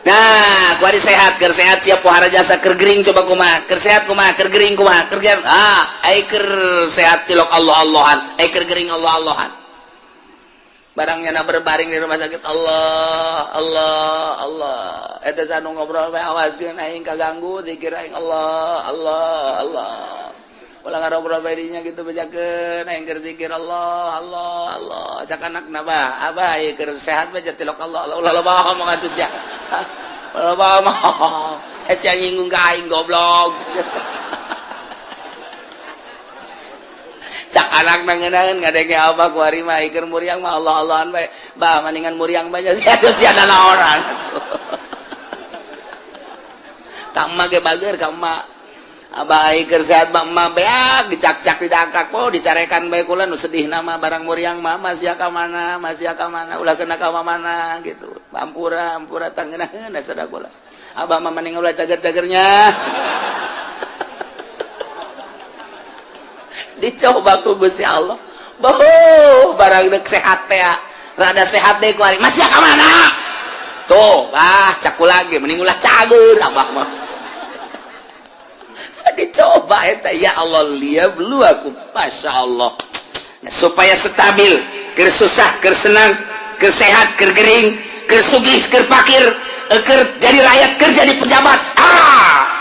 nah kuari sehat keur sehat sia pohara jasa keur gering coba kumaha keur sehat kumaha keur gering kumaha keur ai keur sehat tilok Allah-Allahan ai keur gering Allah-Allahan barangnya na berbaring di rumah sakit Allah eta sanu ngobrol bae awaskeun aing kaganggu zikir aing Allah ulah ngarobrol bae dinya kitu bejakeun aing keur zikir Allah cak anakna bah abah ieu keur sehat bae tilok Allah ulah loba ngomong atuh sia loba mah sia nyinggung ka aing goblok cak anak nangeunaan ngadenge abah kuari mah keur muriang mah Allah-Allahan bae bah maningan muriang bae atuh sia naonan atuh ka emma ge bager ka emma abah keur sehat mah emma beak dicak-cak didangkak po dicarekan bae kula nu sedih nama barang muriang mah masih ka mana ulah kena ka mana gitu ampura tangeunaheun sada kula abah mah maning ulah cager-cagernya dicoba ku Gusti Allah barang dek sehat teh rada sehat deui kuari masih ka mana tuh cakul lagi mending ulah cager abah mah dicoba eta ya Allah liyablu aku masyaallah supaya stabil keur susah keur senang keur sehat keur gering keur sugih keur fakir keur jadi rakyat keur jadi pejabat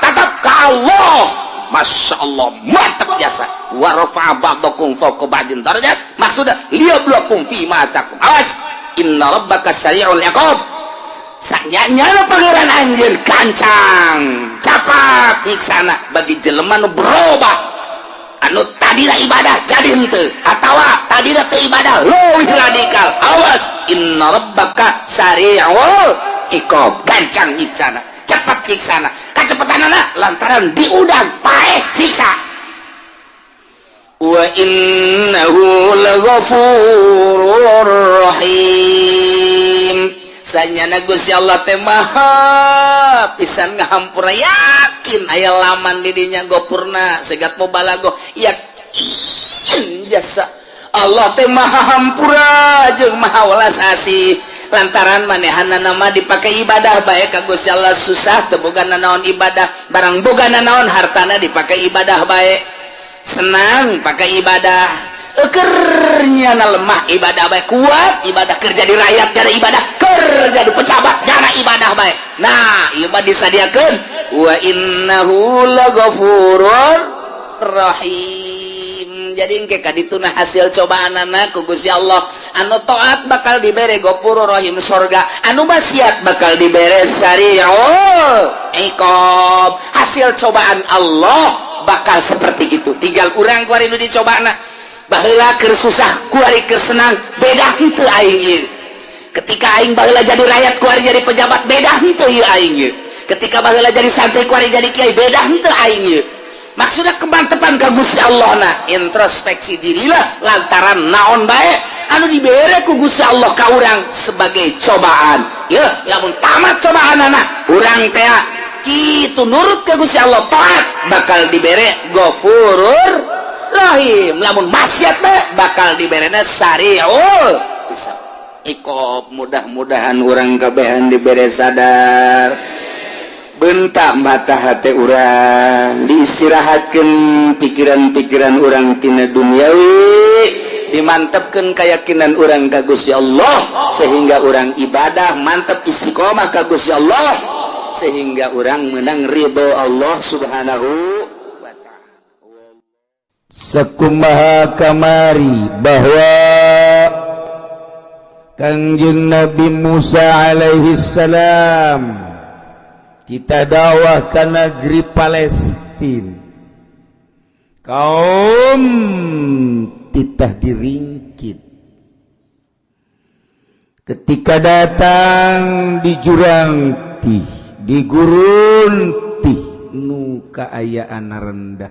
tetap ka Allah masyaallah mantap jasa wa rafa'a ba'dakum fawqa ba'din darajat maksudna liyabluwakum fi ma atakum awas inna rabbaka sari'ul iqab sanyana pangeran anjeun kancang capat nyiksana bagi jelema nu berubah anu tadina ibadah jadi henteu atawa tadina teu ibadah leuwih radikal awas inna rabbaka sari'ul iqab kancang nyiksana cepat nyiksana kacepetanana lantaran diudang paeh siksa wa innahu laghafurur rahim sanyana Gusti Allah teh maha pisan ngahampura yakin aya laman di dinya gopurna segat mubalaghah yakin jasa Allah teh maha hampura jeung maha welas asih lantaran manehana nama dipakai ibadah bae ka Gusti Allah susah teu bogana naon ibadah barang bogana naon hartana dipakai ibadah bae senang pakai ibadah Ekernya lemah ibadah baik kuat ibadah kerja di rakyat jana ibadah kerja di pejabat jana ibadah baik. Nah ibadah disadiakan wa innahu laghafurur rahim. Jadi engke kadituna hasil cobaanana ku Gusti Allah anu taat bakal dibere ghafurur rahim surga, anu maksiat bakal dibere sari'ul iqab. Hasil cobaan Allah bakal seperti itu. Tinggal urang kuari nu dicobana baheula keur susah kuari keur senang beda henteu aing ieu. Ketika aing baheula jadi rakyat kuari jadi pejabat beda henteu ieu aing ieu. Ketika baheula jadi santri kuari jadi kiai beda henteu aing ieu. Maksudna kemantepan ka Gusti Allah na introspeksi dirilah lantaran naon bae anu dibere ku Gusti Allah ka urang sebagai cobaan. Yeuh lamun tamat cobaanana urang teh kitu nurut ke Gusti Allah taat bakal dibere ghafurur rahim. Lamun maksiat bakal diberena sari'ul iqab. Mudah-mudahan urang kabehan dibere sadar bentak mata hati urang diistirahatkeun pikiran-pikiran urang tina duniawi, dimantepkeun keyakinan urang ka Gusti Allah sehingga urang ibadah mantep istiqomah ka Gusti Allah sehingga orang menang ridho Allah subhanahu wa ta'ala. Sakumaha kamari bahwa Kangjeng Nabi Musa alaihi salam kita dakwah ke negeri Palestina kaum titah diringkit ketika datang di jurang tih di gurun tih nu kaayaan rendah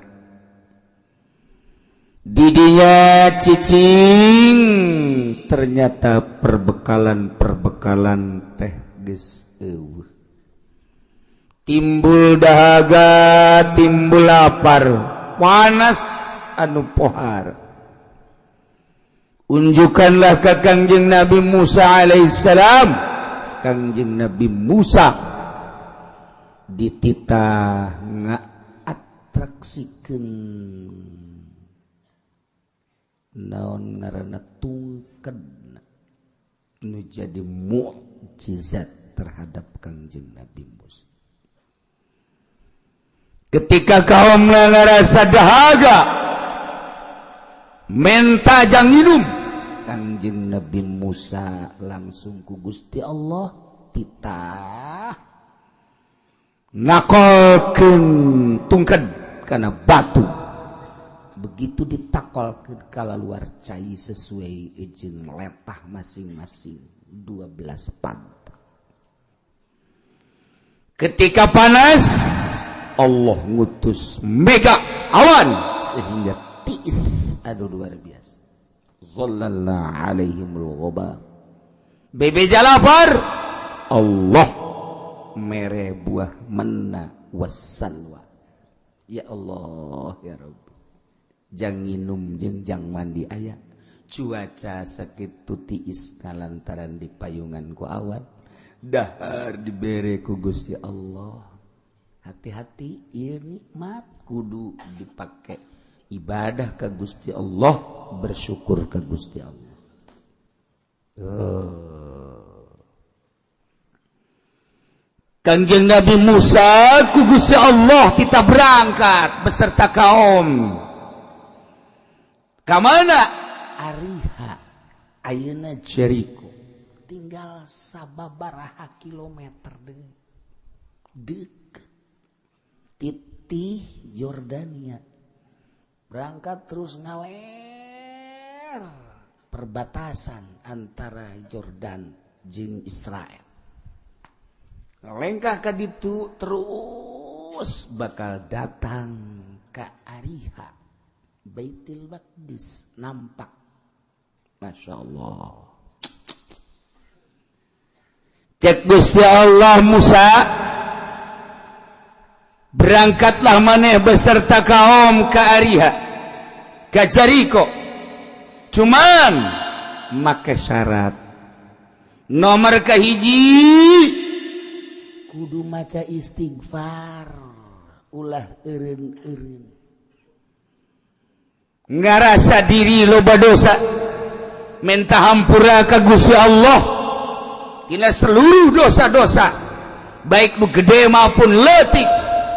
didinya cicing ternyata perbekalan teh geus eueuh, timbul dahaga timbul lapar panas anu pohar. Unjukkanlah ke Kangjeng Nabi Musa alaihissalam. Kangjeng Nabi Musa dititah ngaatraksikeun naon ngaranna tungked nu jadi mukjizat terhadap Kangjeng Nabi Musa. Ketika kaum ngarasa dahaga menta jang minum, Kangjeng Nabi Musa langsung ku Gusti Allah titah nakolkeun tungked kana batu. Begitu ditakolkeun kala luar cai sesuai jeung letah masing-masing 12 pantai. Ketika panas Allah ngutus mega awan sehingga tiis aduh luar biasa. Zallalna alaihimul ghabab. Bebe jalapar Allah mere buah manna wassalwa. Ya Allah ya Rabbi. Jang nginum jeung jang mandi aya. Cuaca sakitu tiis kalantaran dipayungan ku awan. Dahar dibere ku Gusti Allah. Hati-hati ieu nikmat kudu dipake ibadah ka Gusti Allah, bersyukur ka Gusti Allah. Kangjeng Nabi Musa ku Gusti Allah kita berangkat beserta kaum. Ka mana? Ariha. Ayeuna Jericho. Tinggal sababaraha kilometer deket. Titih Yordania. Berangkat terus ngaler perbatasan antara Yordan jeung Israel. Lengkah ka ditu terus bakal datang ka Ariha Baitul Maqdis nampak. Masya Allah. Cek Gusti Allah Musa, berangkatlah maneh beserta kaum ka Ariha ka Jericho. Cuman make syarat nomor kahiji kudu maca istighfar ulah eureun-eureun. ngarasa diri loba dosa minta hampura ka Gusti Allah tina seluruh dosa-dosa baik nu gede maupun leutik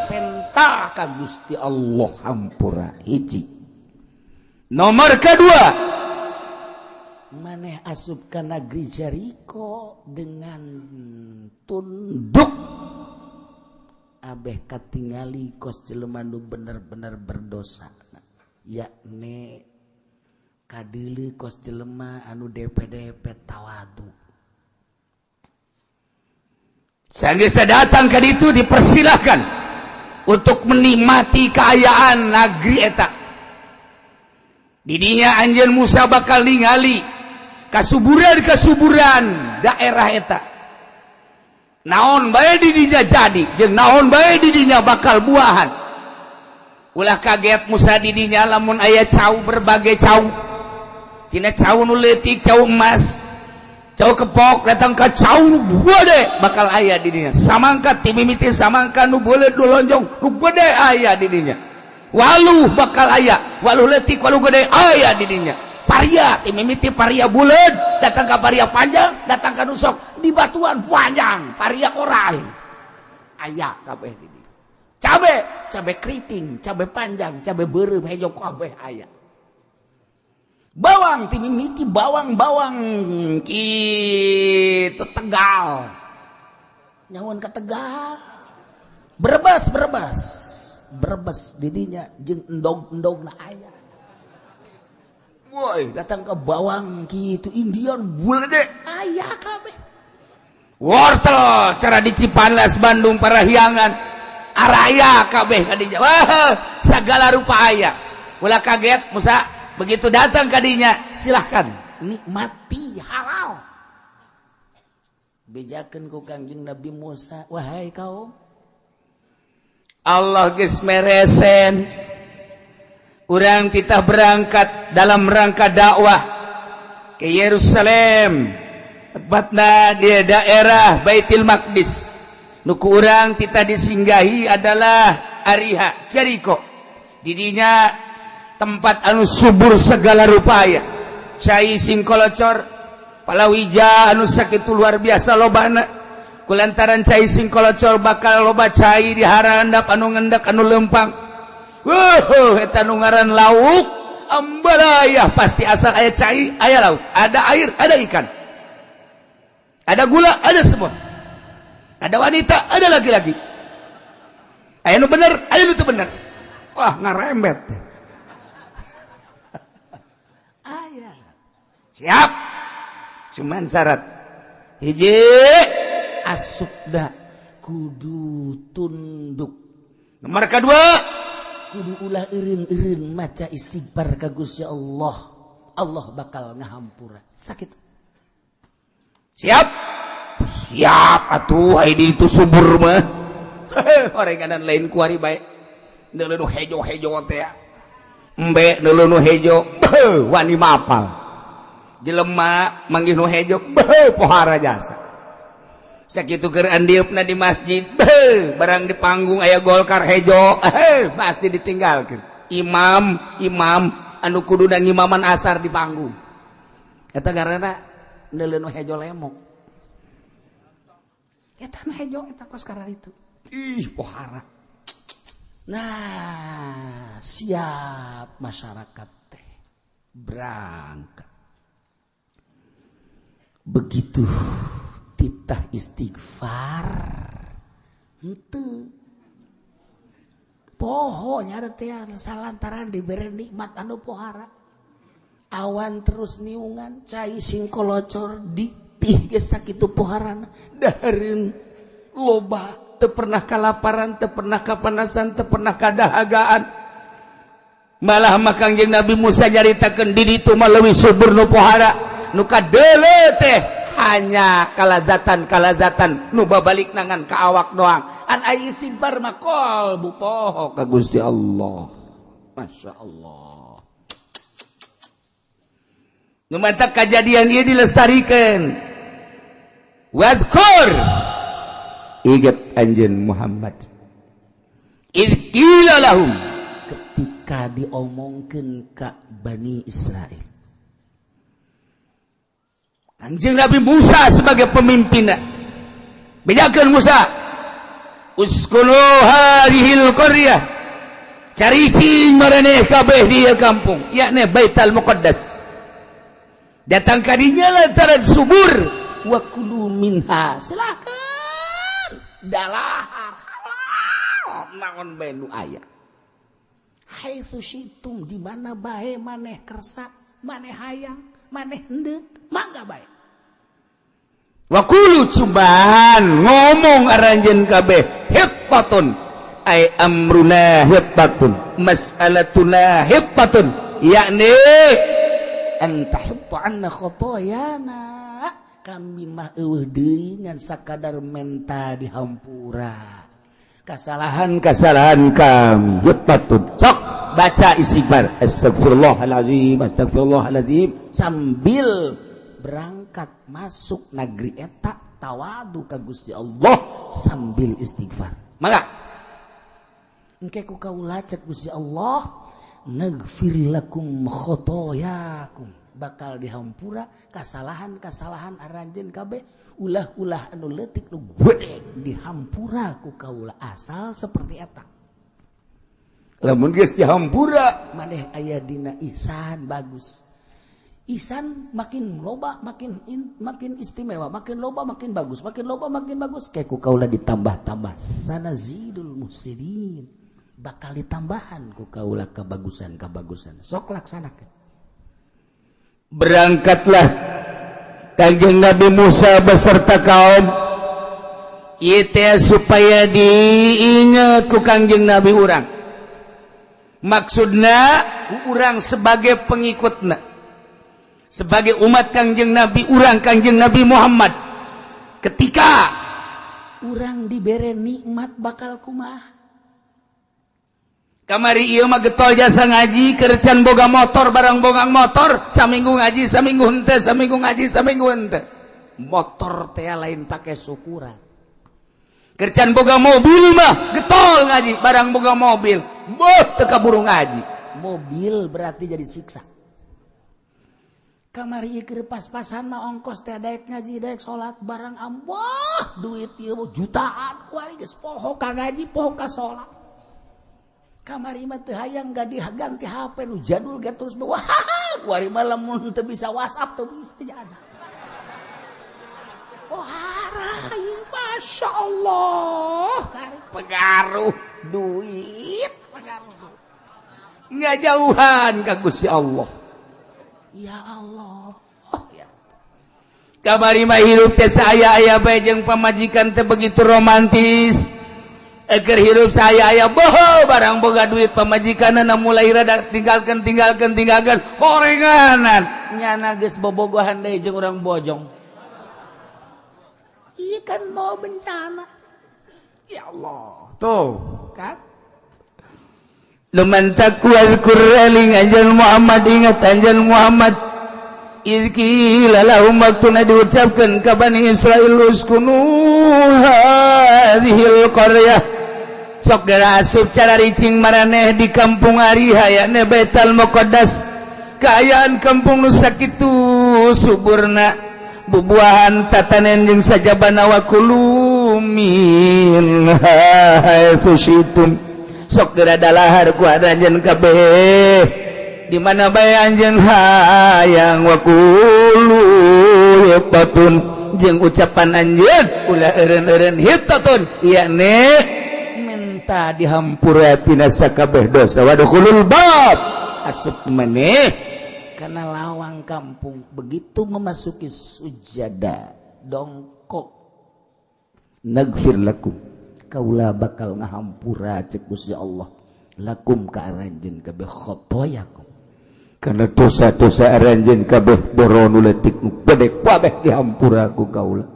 penta ka Gusti Allah hampura hiji. Nomor kedua maneh asup ka negeri Jericho dengan tunduk abeh katingali kos jelema nu bener-bener berdosa yakni kadeuleu kos jelema anu DPDP tawadu. Sanggeus datang ka ditu dipersilahkan untuk menikmati keayaan negeri eta. Didinya anjeun Musa bakal ningali kasuburan-kasuburan daerah eta. Naon bae didinya jadi jeung naon bae didinya bakal buahan. Ulah kaget Musa didinya lamun aya cau berbagai cau. Tina cau nu leutik, cau emas, cau kepok datang ka cau nu gede bakal aya didinya. Samangka ti mimiti samangka nu beuleud nu lonjong nu gede aya didinya. Waluh bakal aya, waluh leutik, waluh gede aya didinya. Paria ti mimiti paria buleud datang ka paria panjang, datang ka nusok di batuan panjang, paria koral. Aya kabeh di dieu. Cabe keriting, cabe panjang, cabe beureum hejo kabeh aya. Bawang ti mimiti bawang kitu Tegal. Nyawan ka Tegal. Brebes didinya jeung endog-endogna aya. Woi, datang ke bawang kitu Indian bulede aya kabeh. Wortel cara di Cipanas Bandung Parahyangan araya kabeh kadinya. Wah, sagala rupa aya. Ulah kaget Musa begitu datang kadinya, silahkan nikmati halal. Bejakeun ku Kangjeng Nabi Musa, wahai kaum Allah geus meresen urang titah berangkat dalam rangka dakwah ke Yerusalem tepatna di daerah Baitul Maqdis. Nuku urang titah disinggahi adalah Ariha Jericho. Didinya tempat anu subur segala rupaya. Cai singkolocor palawija anu sakitu luar biasa lobana. Kulantaran cai singkolocor bakal loba cai di harandap anu ngendek anu lempang. Eta nu ngaran lauk ambalaya pasti asal aya cai, aya lauk, ada air, ada ikan. Ada gula, ada semua. Ada wanita, ada laki-laki. Aya nu bener, aya nu teu bener. Wah, ngarembet. Aya. Siap. Cuman syarat hiji asupda kudu tunduk. Nomor kedua kudu ulah eureun-eureun maca istighfar ka Gusti Allah. Allah bakal ngahampura. Sakit. Siap? Siap atuh ai di itu subur mah. Orenganan lain kuari bae. Neuleuh hejo-hejo teh. Embe neuleuh nu hejo, wani mapal. Jelema manggih nu hejo, pohara jasa. Sakitu keur andiupna di masjid, barang di panggung aya Golkar hejo, pasti ditinggalkeun. Imam anu kudu ngimaman asar di panggung. Eta garana neuleuh nu hejo lemok. Eta nu hejo eta kos karena itu. Ih, pohara. Nah, siap masyarakat teh berangkat. Begitu titah istighfar henteu poho nya teh salantaran dibere nikmat anu pohara. Awan terus niungan cai singkolocor ditih geus sakitu poharana dahareun loba teu pernah kalaparan, teu pernah kapanasan, teu pernah kadahagaan. Malah Kangjeng Nabi Musa nyaritakeun di ditu mah leuwih subur nu pohara, nu kadeuleu teh hanya kalazatan nu babalik nangan ka awak doang. An aya istighfar mah qalbu poho ka Gusti Allah. Masya Allah. Nu mantap kajadian ieu dilestarikeun. Wadkur ingat anjeun Muhammad. Idz qila lahum ketika ka diomongkeun ka Bani Israil. Kanjeng Nabi Musa sebagai pemimpinna. Bejakeun Musa. Uskunu hadhil qaryah. Caricing maraneh kabeh di kampung, yakni Baitul Muqaddas. Datang ka dinya lantaran subur wa kulu minha. Silakan. Dalahar halal naon bae nu aya. Haitsu syitum di mana bae maneh kersa, maneh hayang, maneh henteu, mangga bae. Wa qulu cuban ngomong aranjeun kabeh hibbatun ay amruna hibbatun mas'alatuna hibbatun yakni antahittu anna khotoyana kami mah eueuh deui ngan sakadar menta dihampura kesalahan-kesalahan kami hibbatun. Sok baca istighfar astagfirullahalazim sambil berangkat masuk negeri eta tawadu ka Gusti Allah sambil istighfar. Maka engke ku kaula cek Gusti Allah naghfir lakum khotoyakum bakal dihampura kasalahan-kasalahan aranjeun kabeh ulah-ulah anu leutik nu gede dihampura ku kaula asal seperti eta. Lamun geus dihampura maneh aya dina ihsan bagus. Ihsan makin loba makin istimewa, makin loba makin bagus, makin loba makin bagus. Kayak ku kaula ditambah-tambah sanazidul muhsinin. Bakal ditambahan ku kaula kebagusan-kebagusan. Sok laksanakeun. Berangkatlah Kanjeng Nabi Musa beserta kaum ieu teh supaya diinget ku Kanjeng Nabi urang. Maksudna ku urang sebagai pengikutna. Sebagai umat Kanjeng Nabi urang Kanjeng Nabi Muhammad ketika urang dibere nikmat bakal kumaha kamari ieu mah getol jasa ngaji kercan boga motor barang bogang motor saminggu ngaji saminggu henteu saminggu ngaji saminggu henteu motor teh lain pake syukuran kercan boga mobil mah getol ngaji barang boga mobil boh teu kaburu ngaji mobil berarti jadi siksa. Kamari keur pas-pasan mah ongkos teh daek ngaji daek salat barang ambah duit ieu jutaan kuari geus poho ka ngaji poho ka salat. Kamari mah teu hayang ganti HP nu jadul ge terus wah kuari mah lamun teu bisa WhatsApp teu bisa jadi. Oh harai masyaallah kari pengaruh duit pengaruh. Ngajauhan ka Gusti Allah. Ya Allah. Oh, ya. Kamari mah hirup teh saya bae jeung pamajikan teh begitu romantis. Eger hirup saya aya boho barang boga duit pamajikanna mulai rada tinggalkeun horenganan. Nyana geus bobogohan deui jeung urang bojong. Ieu kan mau bencana. Ya Allah. Tuh, kan? Luman takwal kurraling anjan Muhammad ingat anjan Muhammad izqila lahum waktuna diucapkan ka Bani Israil uskunu hadhil qaryah sok garasup cara ricing maraneh di kampung ari hayana Baitul Muqaddas kaayaan kampung nu sakitu suburna bubuahan tatanen jeung sajabana wa kulu min haitsu syitum sok geura dalahar ku aranjeun kabeh di mana bae anjeun hayang wa qulu hitatun jeung ucapan anjeun ulah eureun-eureun hitatun yakni minta dihampura tina sakabeh dosa wa dukhulul bab asup maneh kana lawang kampung begitu memasuki sujada dongkok naghfir lakum kaula bakal ngahampura cek Gusti Allah lakum ka aranjeun kabeh khotoyakum kana dosa-dosa aranjeun kabeh boronu leutik nu gede kabeh dihampura ku kaula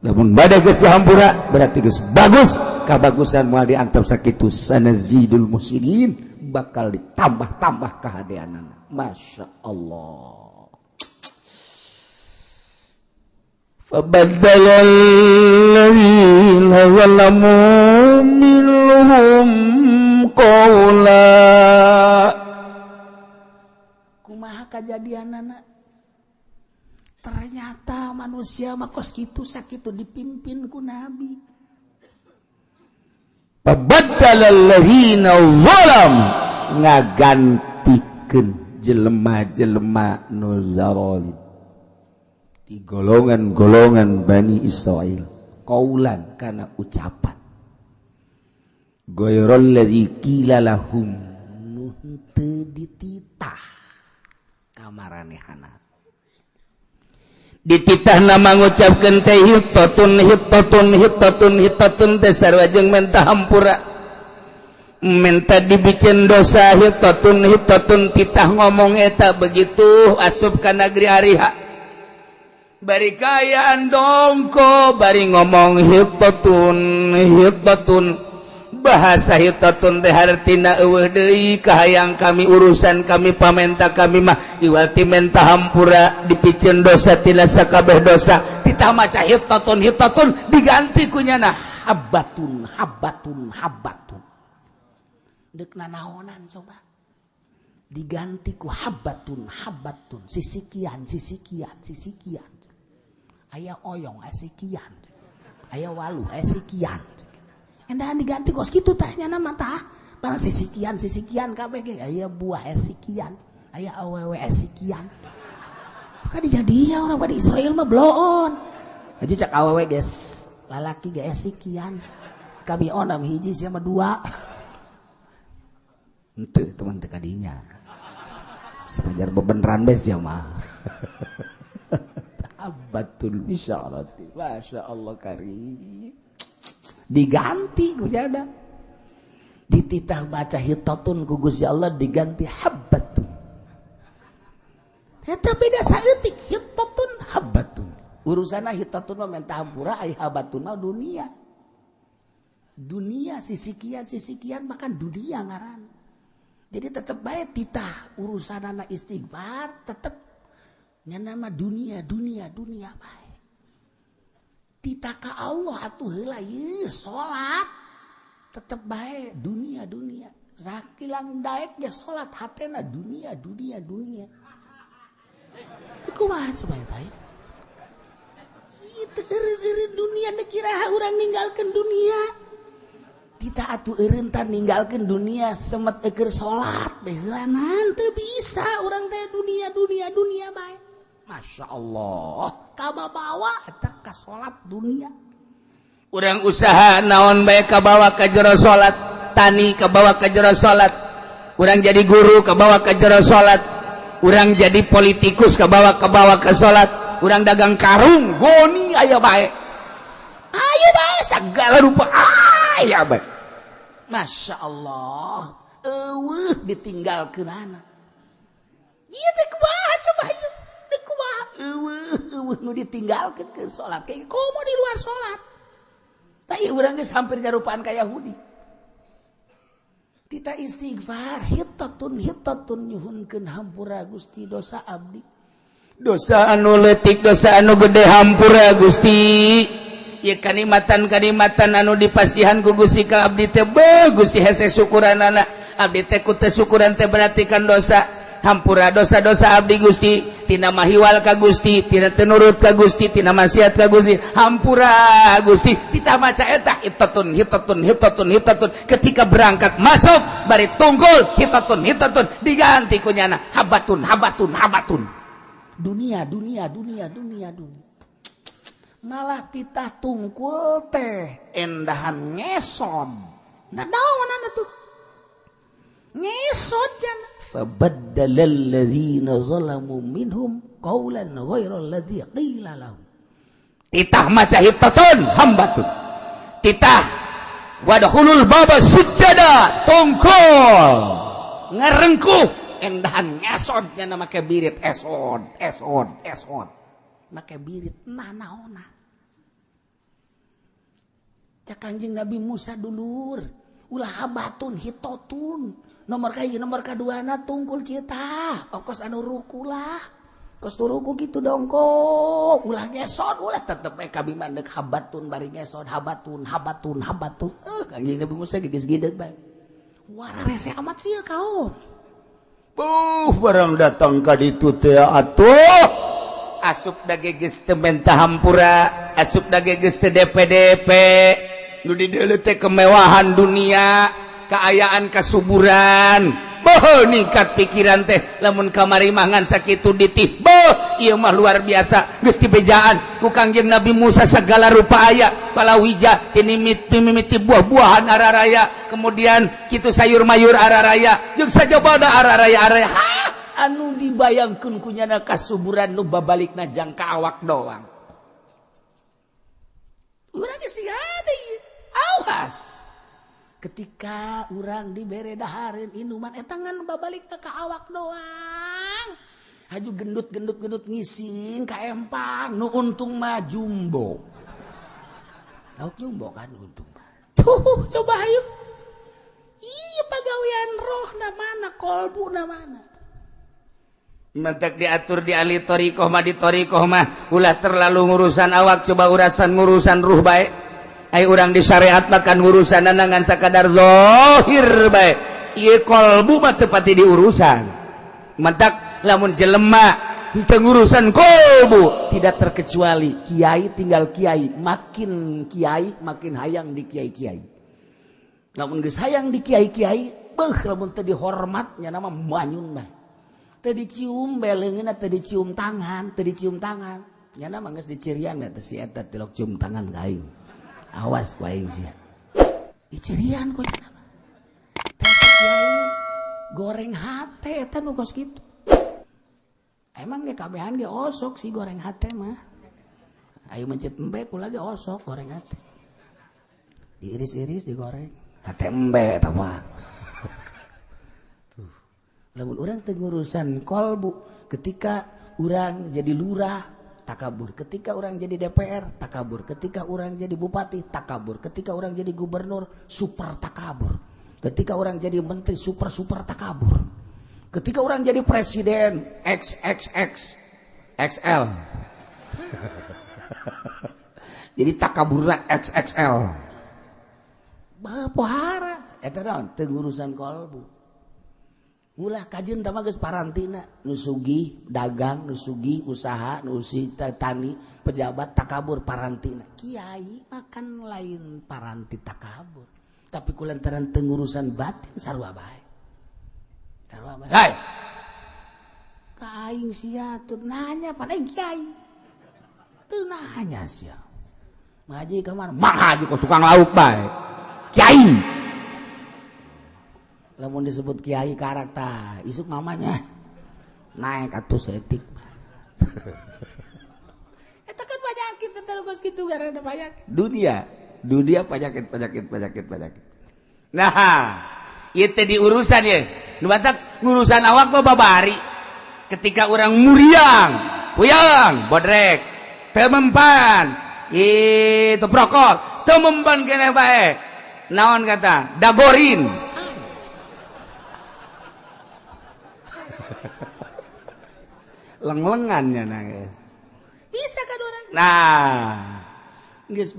lamun bade geus dihampura berarti geus bagus kabagusan moal diantep sakitu sanazidul muslimin bakal ditambah-tambah kahadeanana masyaallah. فبدل الذين ظلموا منهم قولا kajadian anak ternyata manusia makos gitu sakit dipimpin ku Nabi. Pabaddala allazina zalam ngagantikeun jelema-jelema nu zalim di golongan-golongan Bani Israil qaulan kana ucapan ghairal ladzi qila lahum nu teu dititah kamaranehana dititah nama ngucapkeun teh hittatun teh sarua jeung menta hampura menta dibicen dosa hittatun titah ngomong eta begitu asup ka negeri ariha bari kayaan dongko bari ngomong hittatun bahasa hittatun teh hartina eueuh deui kahayang kami urusan kami pamenta kami mah iwati menta hampura dipicen dosa tina sakabeh dosa titah maca hittatun diganti ku nyana habbatun deuk nanaonan coba diganti ku habbatun sisikian aya oyong sikian aya waluh sikian endahan diganti kos kitu tah nya nama tah barang sisikian kabeh ge aya buah sikian aya awewe sikian maka dijadinya orang Bani Israil mah bloon jadi cak awewe guys lalaki ge sikian kami onam hiji sama dua henteu teman teh kadinya sepanjar bebeneran bes ya mah abatul bisyarati masyaallah karim diganti ku jada dititah baca hittatun ku Gusti Allah diganti habbatun eta beda saeutik hittatun habbatun urusana hittatun mah menta hampura ai habbatun mah dunia sisikian makan dunia ngaran jadi tetep bae titah urusanana istighfar tetep nya nama dunia bae titah ka Allah atuh heula ieu salat tetep bae dunia sakilang daek ge salat hatena dunia kumaha coba eta itu eureun dunia nekira urang ninggalkeun dunia titah atuh eureun tah ninggalkeun dunia semet keur salat beheulaan teu bisa urang teh dunia bae. Masya Allah kababawa eta ka salat dunia urang usaha naon bae kabawa ka jero salat tani kabawa ka jero salat urang jadi guru kabawa ka jero salat urang jadi politikus kabawa ka salat urang dagang karung goni aya bae segala rupa aya bae Masya Allah eueuh ditinggalkeun anak ieu teh kumaha coba ieu eueuh nu ditinggalkeun ke salat kayak komo di luar salat tah ieu urang geus hampir nyarupaan ka Yahudi tita istighfar hittatun nyuhunkeun hampura Gusti dosa abdi dosa anu leutik dosa anu gede hampura Gusti ieu kanikmatan anu dipasihan ku Gusti ka abdi teh Gusti hese syukuranana abdi teh ku teu syukuran teh berarti kan dosa hampura dosa-dosa abdi Gusti tina mahiwal ka Gusti tina teu nurut ka Gusti tina maksiat ka Gusti hampura Gusti kita maca eta hittatun ketika berangkat masuk bari tunggul hittatun diganti ku nyana habbatun dunia malah titah tungkul teh endahan ngeson nah naon anu tuh ngesot jana فَبَدَّلَ الَّذِينَ ظَلَمُوا مِنْهُمْ قَوْلًا غَيْرَ الَّذِي قِيلَ لَهُمْ titah maca hittatun hambatun titah wadkhulul baba sujada tungkul ngarengkuh endahan ngesod nya make birit esod make birit nanaona cak Kanjeng Nabi Musa dulur ulah habatun hittatun nomor kaduana tungkul kita ongkos anu ruku lah kos turuku gitu dongko ulah ngesot ulah tetep kabi mandek habatun bari ngesot habatun Kanjeng Nabi Musa geus gideg bae wararese amat sih kau barang datang ka ditu teh atuh asup da geges teu mentah hampura asup da geges teu DP-DP nu di dieu teh kemewahan dunia kaayaan kasuburan boh ningkat pikiran teh lamun kamari mangan sakitu ditih boh ieu mah luar biasa geus dibejaan ku Kangjeng Nabi Musa segala rupa aya palawija mimiti buah-buahan araraya kemudian kitu sayur mayur araraya jeung sajabana araraya anu dibayangkeun ku nyana kasuburan nu babalikna jang ka awak doang urang geus ada awas ketika urang dibere dahareun inuman eta ngan babalikna ka awak doang haju gendut ngising ka empang nu untung mah jumbo tahu jumbo kan untung tuh coba ayo iya pagawean roh na mana kolbu na mana mentek diatur di ahli torikoh mah di torikoh mah ulah terlalu ngurusan awak coba ngurusan ruh bae ai urang di syariat makan urusan nangan sakadar zahir bae ieu kolbu mah teu pati diurusan mentek lamun jelema teu ngurusan kolbu tidak terkecuali kiai tinggal kiai makin hayang di kiai lamun geus hayang di kiai beuh lamun teu dihormatnya nama manyun bae teu dicium beleungeunna teu dicium tangan nya nama geus dicirian teh si eta tilok cium tangan ka aing awas ku aing sia dicirian ku nya nama teh kiai goreng hate eta nu kos kitu emang ge kabehan ge osok si goreng hate mah ayo mencet embe kula ge osok goreng hate diiris-iris digoreng hate embe eta mah tuh lamun urang teu ngurusan kolbu ketika urang jadi lurah takabur ketika urang jadi DPR takabur ketika urang jadi bupati takabur ketika urang jadi gubernur super takabur ketika urang jadi menteri super takabur ketika orang jadi presiden XXXL jadi takabura XXL pohara eta naon teu ngurusan kolbu ulah kajeun tah mah geus parantina nu sugih dagang nu sugih usaha nu tani pejabat takabur parantina kiai makan lain paranti takabur tapi kulantaran teu ngurusan batin sarua bae hai ka aing sia teu nanya pan aing kiai teu nanya sia maji ka mana mah haji kos tukang lauk bae kiai lamun disebut kiai karakter isuk mamanya naik atuh setik eta kan penyakit eta kos kitu garana penyakit dunia penyakit nah ieu teh diurusan ye nu batak ngurusan awak mah babari ketika orang muriang puyang bodrek teu mempan itu prokol teu mempan keneh bae naon kata dagorin leng-lengannya nangis bisa kan orang geus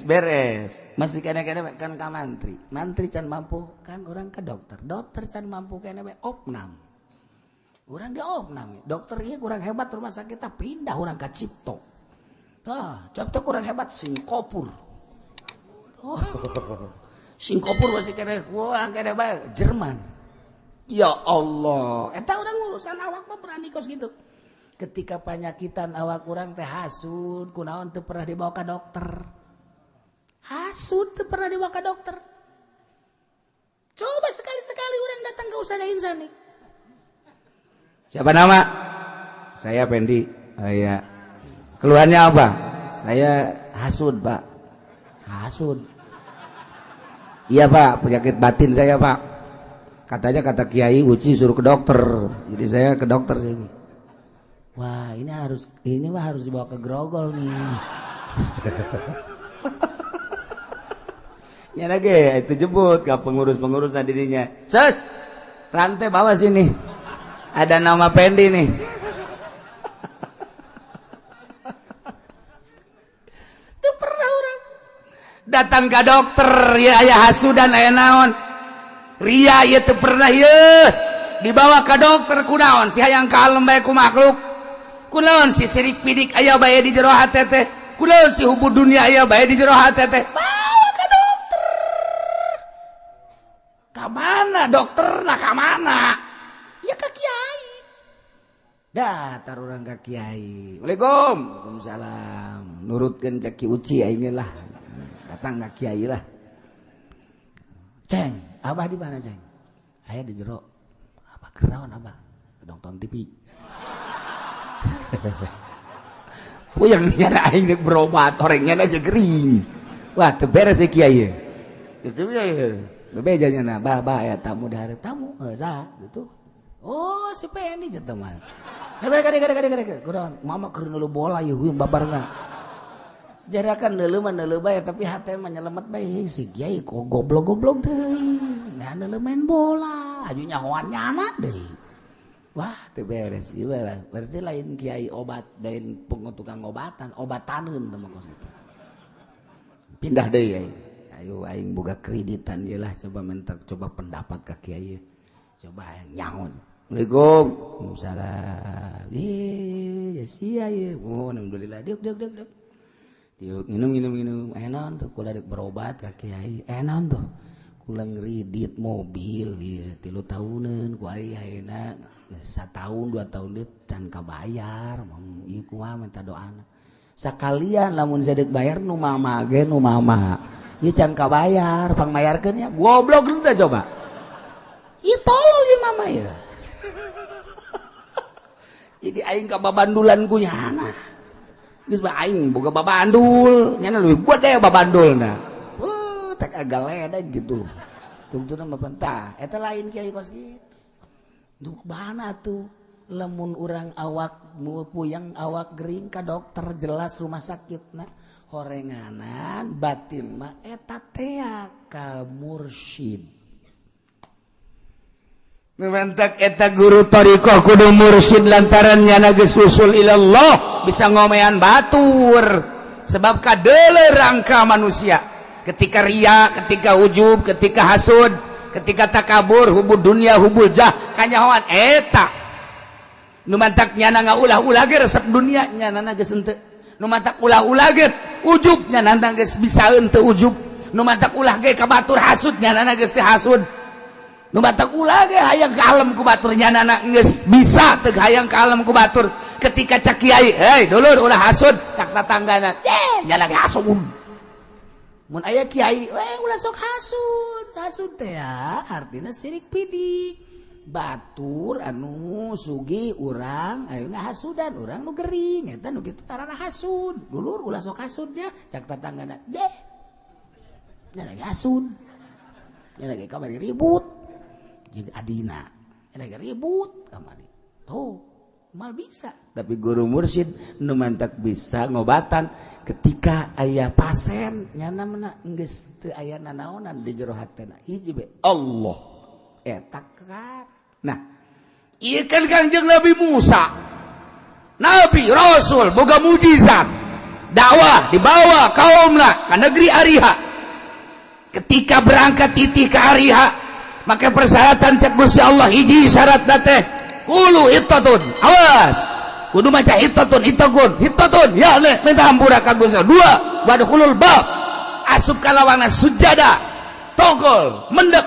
beres masih kena kan ka mantri can mampu kan orang ke dokter can mampu kena opnam orang di opnam dokter ieu kurang hebat rumah sakit pindah orang ka Cipto Cipto kurang hebat Singapura Singapura masih kena kurang kena bae Jerman ya Allah eta urang urusan awak mah berani kos gitu ketika penyakitan awak kurang teh hasud kunaon teu pernah dibawa ke dokter coba sekali-sekali orang datang ke Ustaz Insani siapa nama saya Pendi iya keluhannya apa saya hasud Pak hasud iya Pak penyakit batin saya Pak katanya kata Kiai Uci suruh ke dokter jadi saya ke dokter sini wah ini mah harus dibawa ke Grogol nih ya lagi itu jemput ke pengurus-pengurusan dirinya sus rantai bawa sini ada nama Pendi nih itu pernah orang datang ke dokter ya aya hasudan aya naon ria ieu teu pernah ieu dibawa ke dokter kunaon si hayang kalem bae ku makhluk kunaon si sirik pidik aya bae di jero hate teh kunaon si hubud dunia aya bae di jero hate teh bawa ke dokter ka mana dokterna ka mana ya ka kiai datar urang ka kiai Waalaikum Waalaikumsalam nurutkeun cek ki uci aing lah datang ka kiai lah Ceng abah di mana Ceng aya di jero kerawan abah nonton TV puyeng nyana aing rek berobat orangnya aja gering wah teu beres si kiai geus bebeja nyana bah ya tamu daharep tamu sah gitu oh si Pendi jeung teman kadek kunaon mama keur neuleuh bola ieu huyung babarna jarakan neuleuh mah neuleuh bae tapi hate mah nyelemet bae si kiai kok goblok-goblok teuing nah neuleuh main bola aju nyahoan nyana deui wah teu beres ieu berarti lain kiai obat lain tukang obatan obataneun teh mah kitu pindah deui ayo aing boga kreditan ieu lah coba mentak coba pendapat ka kiai coba nyaho Assalamualaikum Waalaikumsalam ya sia ieu oh alhamdulillah deuk yuk minum enon tuh kula dek berobat ka kiai enon tuh kula ngridit mobil ieu 3 tahunan ku ari ayeuna 1 tahun 2 tahun deui can kabayar ieu kumaha minta doana sakalian lamun sadek bayar nu mama ge nu mama ieu can kabayar pangmayarkeun nya goblok teh coba ieu tolol ieu mama ya jadi aing ka babandulan ku nyana geus mah aing boga babandul nyana leuwih buat deh babandulna tak agak ledek gitu tungtuna mah pentah eta lain kiai kos kitu duh bana tuh lamun urang awak puyeng awak gering ka dokter jelas rumah sakitna horenganan batin mah eta teh ka mursyid Mementak eta guru thariqah kudu mursyid lantaran nyana geus usul ilallah bisa ngomean batur sebab kadeuleur rangka manusia ketika ria, ketika ujub, ketika hasud, ketika takabur, hubud dunia, hubul jah kanyahoan eta nu mantak nyana ngaulah-ulah ge resep dunia nyana geus henteu nu mantak ulah-ulah ge ujub nyana geus bisa henteu ujub nu mantak ulah ge ka batur hasud nyana geus teu hasud nu batak ulah ge hayang ka alam ku batur nyanana geus bisa teu hayang ka alam ku batur ketika cak kiai hei dulur ulah hasud cak tatanggana nyana ge hasud mun aya kiai ulah sok hasud teh ya artina sirik pidik batur anu sugi urang ayeuna hasudan urang nu gering eta nu kitu tarana hasud dulur ulah sok hasudnya cak tatanggana nyana ge hasud nyana ge kamari ribut jeung adina ada ribut kamari tuh mal bisa tapi guru mursyid nu mantak bisa ngobatan ketika aya pasien nyana mena geus teu aya nanaonan di jero hatena hiji be Allah eta kan nah ieu kan Kangjeng Nabi Musa nabi rasul boga mujizat dakwah dibawa kaumna ka negeri Ariha ketika berangkat titih ke Ariha maka persyaratan cek Gusti Allah hiji syarat teh kulo hittatun awas kudu maca hittatun ya le minta hampura ka Gusti Allah 2 wadkhulul bab asup kalawana sujada tongkol mendek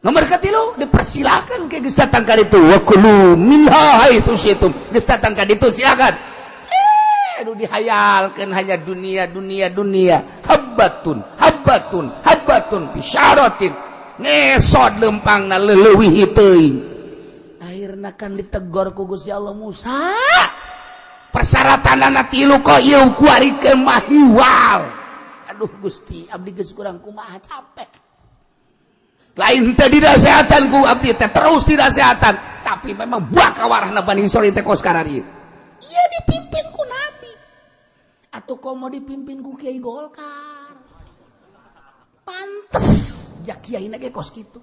nomor katilu dipersilakan ke Gusti datang ka ditu wa kulu minha haitsu syi'tum geus datang ka ditu silakan anu dihayalkeun hanya dunia habbatun bisyaratin ngesod lempangna leuwih teuing akhirna kan ditegor ku Gusti Allah Musa persyaratanna tilu kok ieu kuarikeun mahiwal aduh Gusti abdi geus kurang kumaha capek lain teh dinasehatan ku abdi teh terus dinasehatan tapi memang buah kawarahna Bani Israil teh kos karari ieu dipimpin ku nabi atuh komo dipimpin ku Kiai Golkar pantes jak kiai nage kos gitu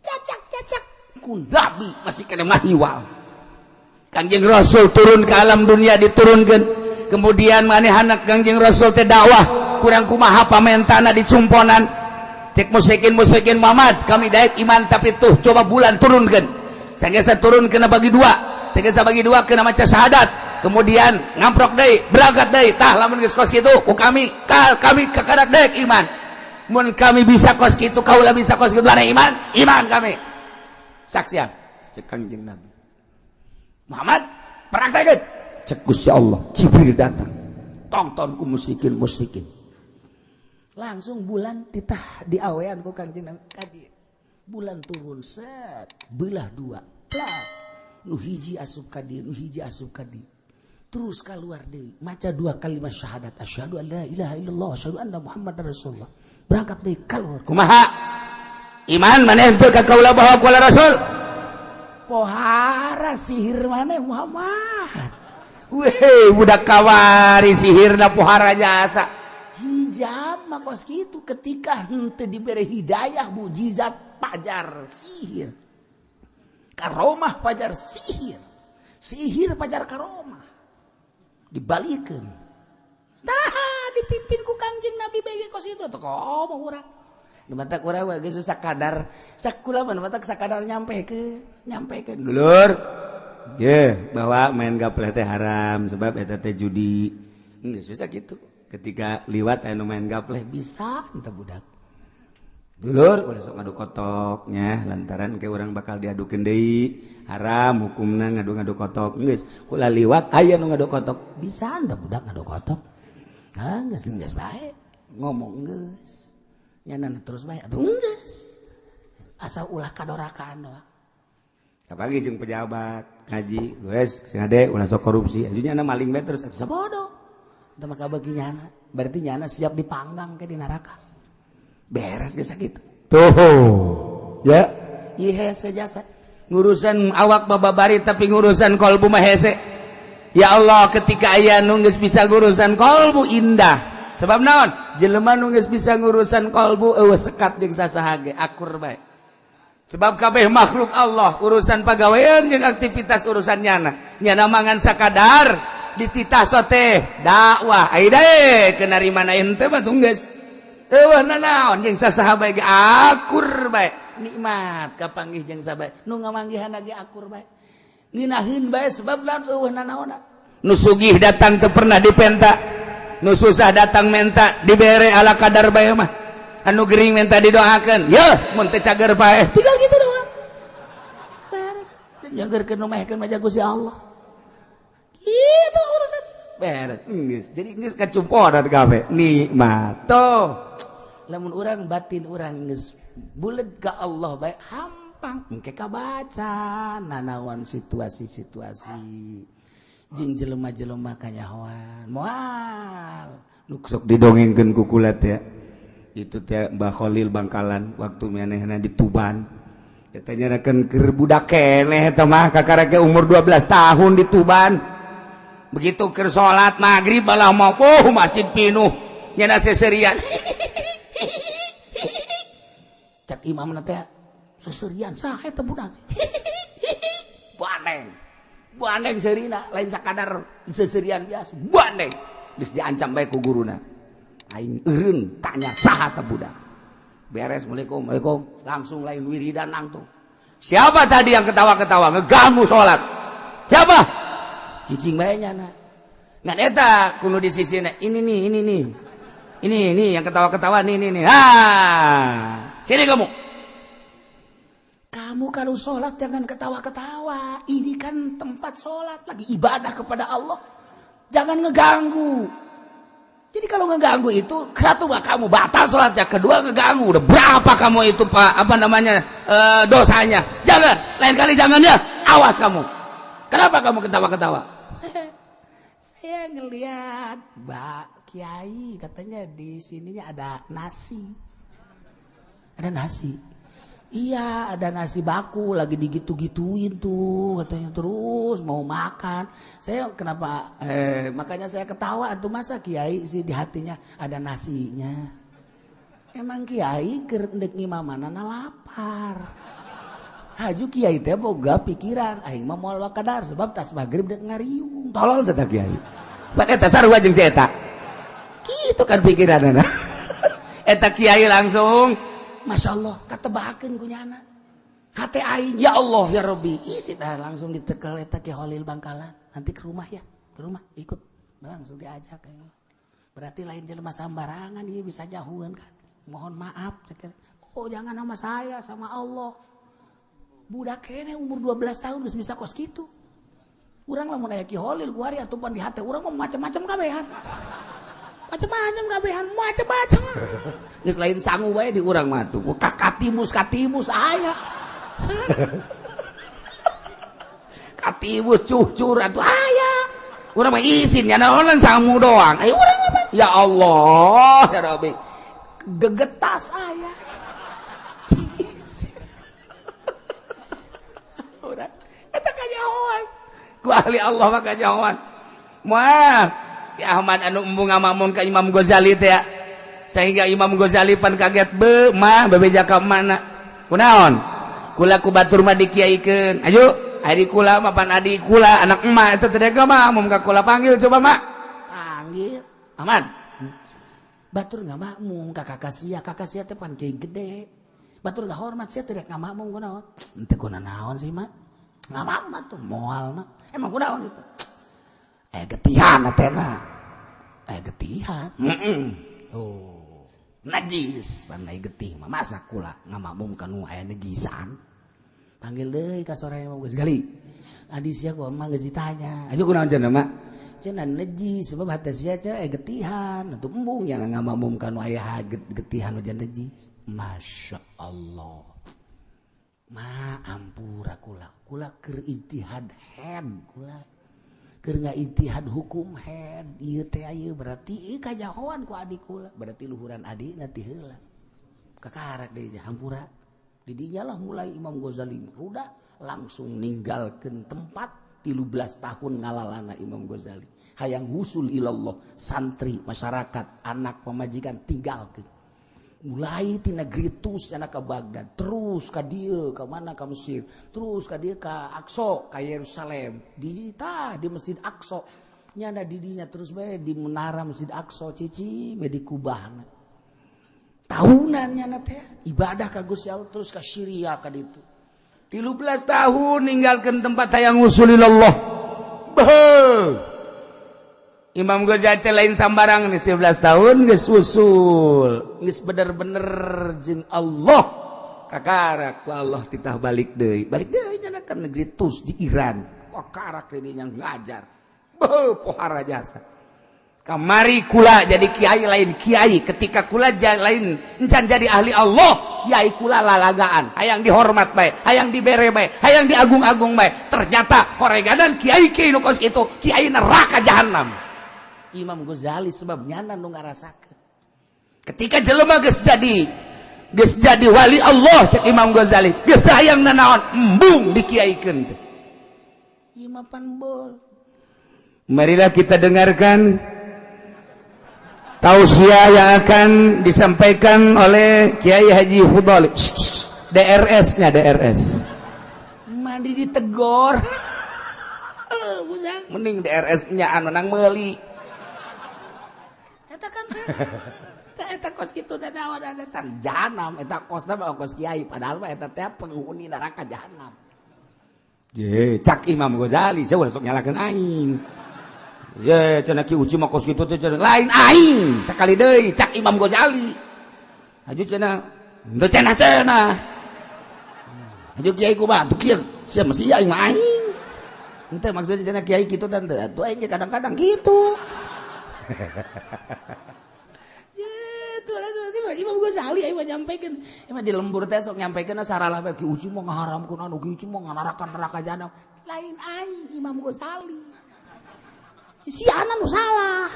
cacak ku nabi masih kena mahiwal Kangjeng Rasul turun ke alam dunia diturunkan kemudian manehana Kangjeng Rasul teh dakwah kurang kumaha pamentana dicumponan cek musyrikin Muhammad kami daek iman tapi tuh coba bulan turunkan saya turun kena bagi dua kena maca syahadat kemudian ngamprok deui berangkat deui tah lamun geus kos kitu ku kami kakarak daek iman mun kami bisa kos kitu kaula bisa kos kitu ada iman kami saksian cek Kangjeng Nabi Muhammad praktekeun cek Gusti Allah Jibril datang tongtonku musyrikin langsung bulan titah diawean ku Kangjeng Nabi kadi bulan turun set belah dua lah nu hiji asup kadi terus keluar deui maca dua kalimat syahadat asyhadu an la ilaha illallah asyhadu anna muhammadar rasulullah berangkat deui keluar kumaha iman maneh teu ka kaula bahwa qala rasul pohara sihir maneh Muhammad weh budak kawari sihirna pohara jasa hijab makos kitu ketika henteu dibere hidayah mukjizat pajar sihir karomah pajar sihir pajar karomah dibalikeun tah dipimpin ku Kangjeng Nabi bege kos itu teh komo urang nu mata urang we geus sakadar sakula mah mata sakadar nyampekeun dulur ye bahwa main gapleh teh haram sebab eta teh judi geus susah kitu ketika liwat anu main gapleh bisa entah budak dulur ulah sok ngadu kotoknya lantaran ke orang bakal diadukeun deui haram hukumna ngadu kotok geus kula liwat aya nu ngadu kotok bisa anda budak ngadu kotok geus bae ngomong geus nyanan terus bae atuh geus asa ulah kadorakaan doang apalagi jeung pejabat ngaji geus sing ade ulah sok korupsi ajunya na maling bae terus sabodo teu maka bagi nyana berarti nyana siap dipanggang ke di neraka beres geus sakitu tuh ya ieu hese jasa ngurusan awak bababari tapi ngurusan kolbu mah hese ya Allah ketika aya nu geus bisa ngurusan kolbu indah sebab naon jelema nu geus bisa ngurusan kolbu eueuh sekat jeung sasaha ge akur bae sebab kabeh makhluk Allah urusan pagawean jeung aktivitas urusan nyana mangan sakadar dititah sote dakwah ai dae kenari mana ente mah geus eueuh nanaon jeung sasaha bae ge akur bae nikmat kapanggih jeung sabae nu ngamanggihan ge akur bae nginaheun bae sebab laon eueuh nanaonna nu sugih datang teu pernah dipenta nu susah datang menta dibere ala kadar bae mah anu gering menta didoakeun yeuh mun teu cager bae tinggal gitu doang beres nyageurkeun nu mehkeun mah Gusti Allah kitu urusan beres geus jadi geus kacumporan kabeh nikmat tuh lamun urang batin urang geus bulet ka Allah bae hampang engke kabaca nanaon situasi-situasi jeung jelema-jelema kanyahoan moal nu sok didongengkeun ku kulat ya itu teh Mbah Khalil Bangkalan waktu manehna di Tuban eta nyarakeun keur budak keneh eta mah kakareke umur 12 tahun di Tuban begitu keur salat magrib balah mau masjid pinuh nyana seserian cak imam teh seserian saha eta budak bandeng serina lain sakadar seserian biasa bandeng geus diancam bae ku guruna aing eureun tanya saha eta budak beres Assalamualaikum langsung lain wiridan nangtung siapa tadi yang ketawa-ketawa ngeganggu salat siapa cicing bae nyana ngan eta kudu di sisina ini nih yang ketawa-ketawa nih sini kamu kalau sholat jangan ketawa-ketawa ini kan tempat sholat lagi ibadah kepada Allah jangan ngeganggu jadi kalau ngeganggu itu satu kamu batal sholatnya kedua ngeganggu udah berapa kamu itu dosanya jangan lain kali jangan ya awas kamu kenapa kamu ketawa-ketawa saya ngelihat Mbak Kiai katanya di sininya ada nasi. Iya, ada nasi baku lagi digitu-gituin tuh katanya terus mau makan. Saya kenapa makanya saya ketawa tuh masa Kiai sih di hatinya ada nasinya. Emang Kiai keur endek ngimamanana lapar. Haju Kiai teh boga pikiran aing mah moal wakadar sebab tas magrib dek ngariung. Tolol teh Kiai. Pan eta sarua jeung si eta. Kitu kan pikiranna. Eta Kiai langsung Masya Allah katebakeun ku nyana hate aing ya Allah ya Rabbi isi dah langsung ditekel eta Ki Holil Bangkalan nanti ke rumah ikut langsung diajak berarti lain jelema sambarangan ieu bisa jauhan kan mohon maaf oh jangan sama saya sama Allah budak kene umur 12 tahun geus bisa kos kitu urang lamun aya Ki Holil kuari atupan di hate urang mah macam-macam kabehan macam-macam geus lain sangu bae di urang mah tuh katimus aya katimus cucur atuh aya urang mah izin nya naon sangu doang ayo urang apa ya Allah ya Rabbi gegetas aya urang eta kajahoan ku ahli Allah mah kajahoan moal ya Ahmad anu embung ngamamun ka Imam Ghazali teh ya sehingga Imam Ghazali pan kaget mah bebeja ka mana kunaon kula ku batur mah dikiaikeun ayo ari kula mah pan adik kula anak emak eta teh mah mun ka kula panggil coba mak panggil Ahmad batur ngamakmung ka kakak sia teh pan kiai gede batur ngahormat sia teh rek ngamakmung kunaon henteu kunaon sih mak ngamakmung mah tuh moal mah emang kunaon gitu getihan atena getihan oh najis pandai getih mah masa kula ngamakmum kanu aya najisan panggil deui ka sore mah geus gali adi sia ku mah geus ditanya aja kunaon cenah mak cenah najis sebab hate sia teh getihan atuh embung nya ngamakmum kanu aya getihan jan najis masyaallah ma ampura kula keur ijtihad head kula keur ngaijtihad hukum head ieu teh aya berarti ieu kajahoan ku adik kula berarti luhuran adikna ti heula kakarak deui hampura di dinya lah mulai Imam Ghazali ruda langsung ninggalkeun tempat 13 tahun ngalalana Imam Ghazali hayang husul ilallah santri masyarakat anak pamajikan tinggalkeun mulai ti negeri Tus cenah ka Baghdad terus ka dieu ka mana ka Mesir terus ka dieu ka Aqsa ka Yerusalem di Masjid Aqsa nyana di dinya terus bae di menara Masjid Aqsa cici me di kubahna tahunan nyana teh ibadah ka Gusti Allah terus ka Syria ka ditu 13 tahun ninggalkeun tempat hayang usulillah Imam Ghazali teh lain sambarangan 13 tahun geus usul geus bener-bener jeung Allah kakarak ku Allah titah balik deui nya ka negeri Tus di Iran kakarak deui nya ngajar pohara jasa kamari kula jadi kiai lain kiai ketika kula lain encan jadi ahli Allah kiai kula lalagaan hayang dihormat bae hayang dibere bae hayang diagung-agung bae ternyata horeganan kiai nu kos kitu kiai neraka jahanam Imam Ghazali sebab nyana nu ngarasakeun ketika jelema geus jadi wali Allah cek Imam Ghazali geus hayang nanaon embung dikiaikeun teh ieu mah panbol marilah kita dengarkan tausiah yang akan disampaikan oleh Kiai Haji Fudhali DRS-nya DRS mandi ditegor mending DRS-nya anu nang meuli eta kan eta kos kitu teh naon eta jahanam eta kosna mah kos kiai padahal mah eta teh penghuni neraka jahanam ye cak Imam Ghazali saya udah sok nyalakeun aing ye cenah Ki Uci mah kos kitu teh lain aing sakali deui cak Imam Ghazali aju cenah teu cenah aju kiai kumaha tuh kieu sia mesti aing mah aing henteu maksudna cenah kiai kitu dan teu aing kadang-kadang gitu Imam Ghazali ayo nyampaikan emang di lembur teh sok nyampaikan saralah Ki Uci mah ngaharamkeun anu Ki Uci mah neraka jahanam lain aing Imam Ghazali si anak nu salah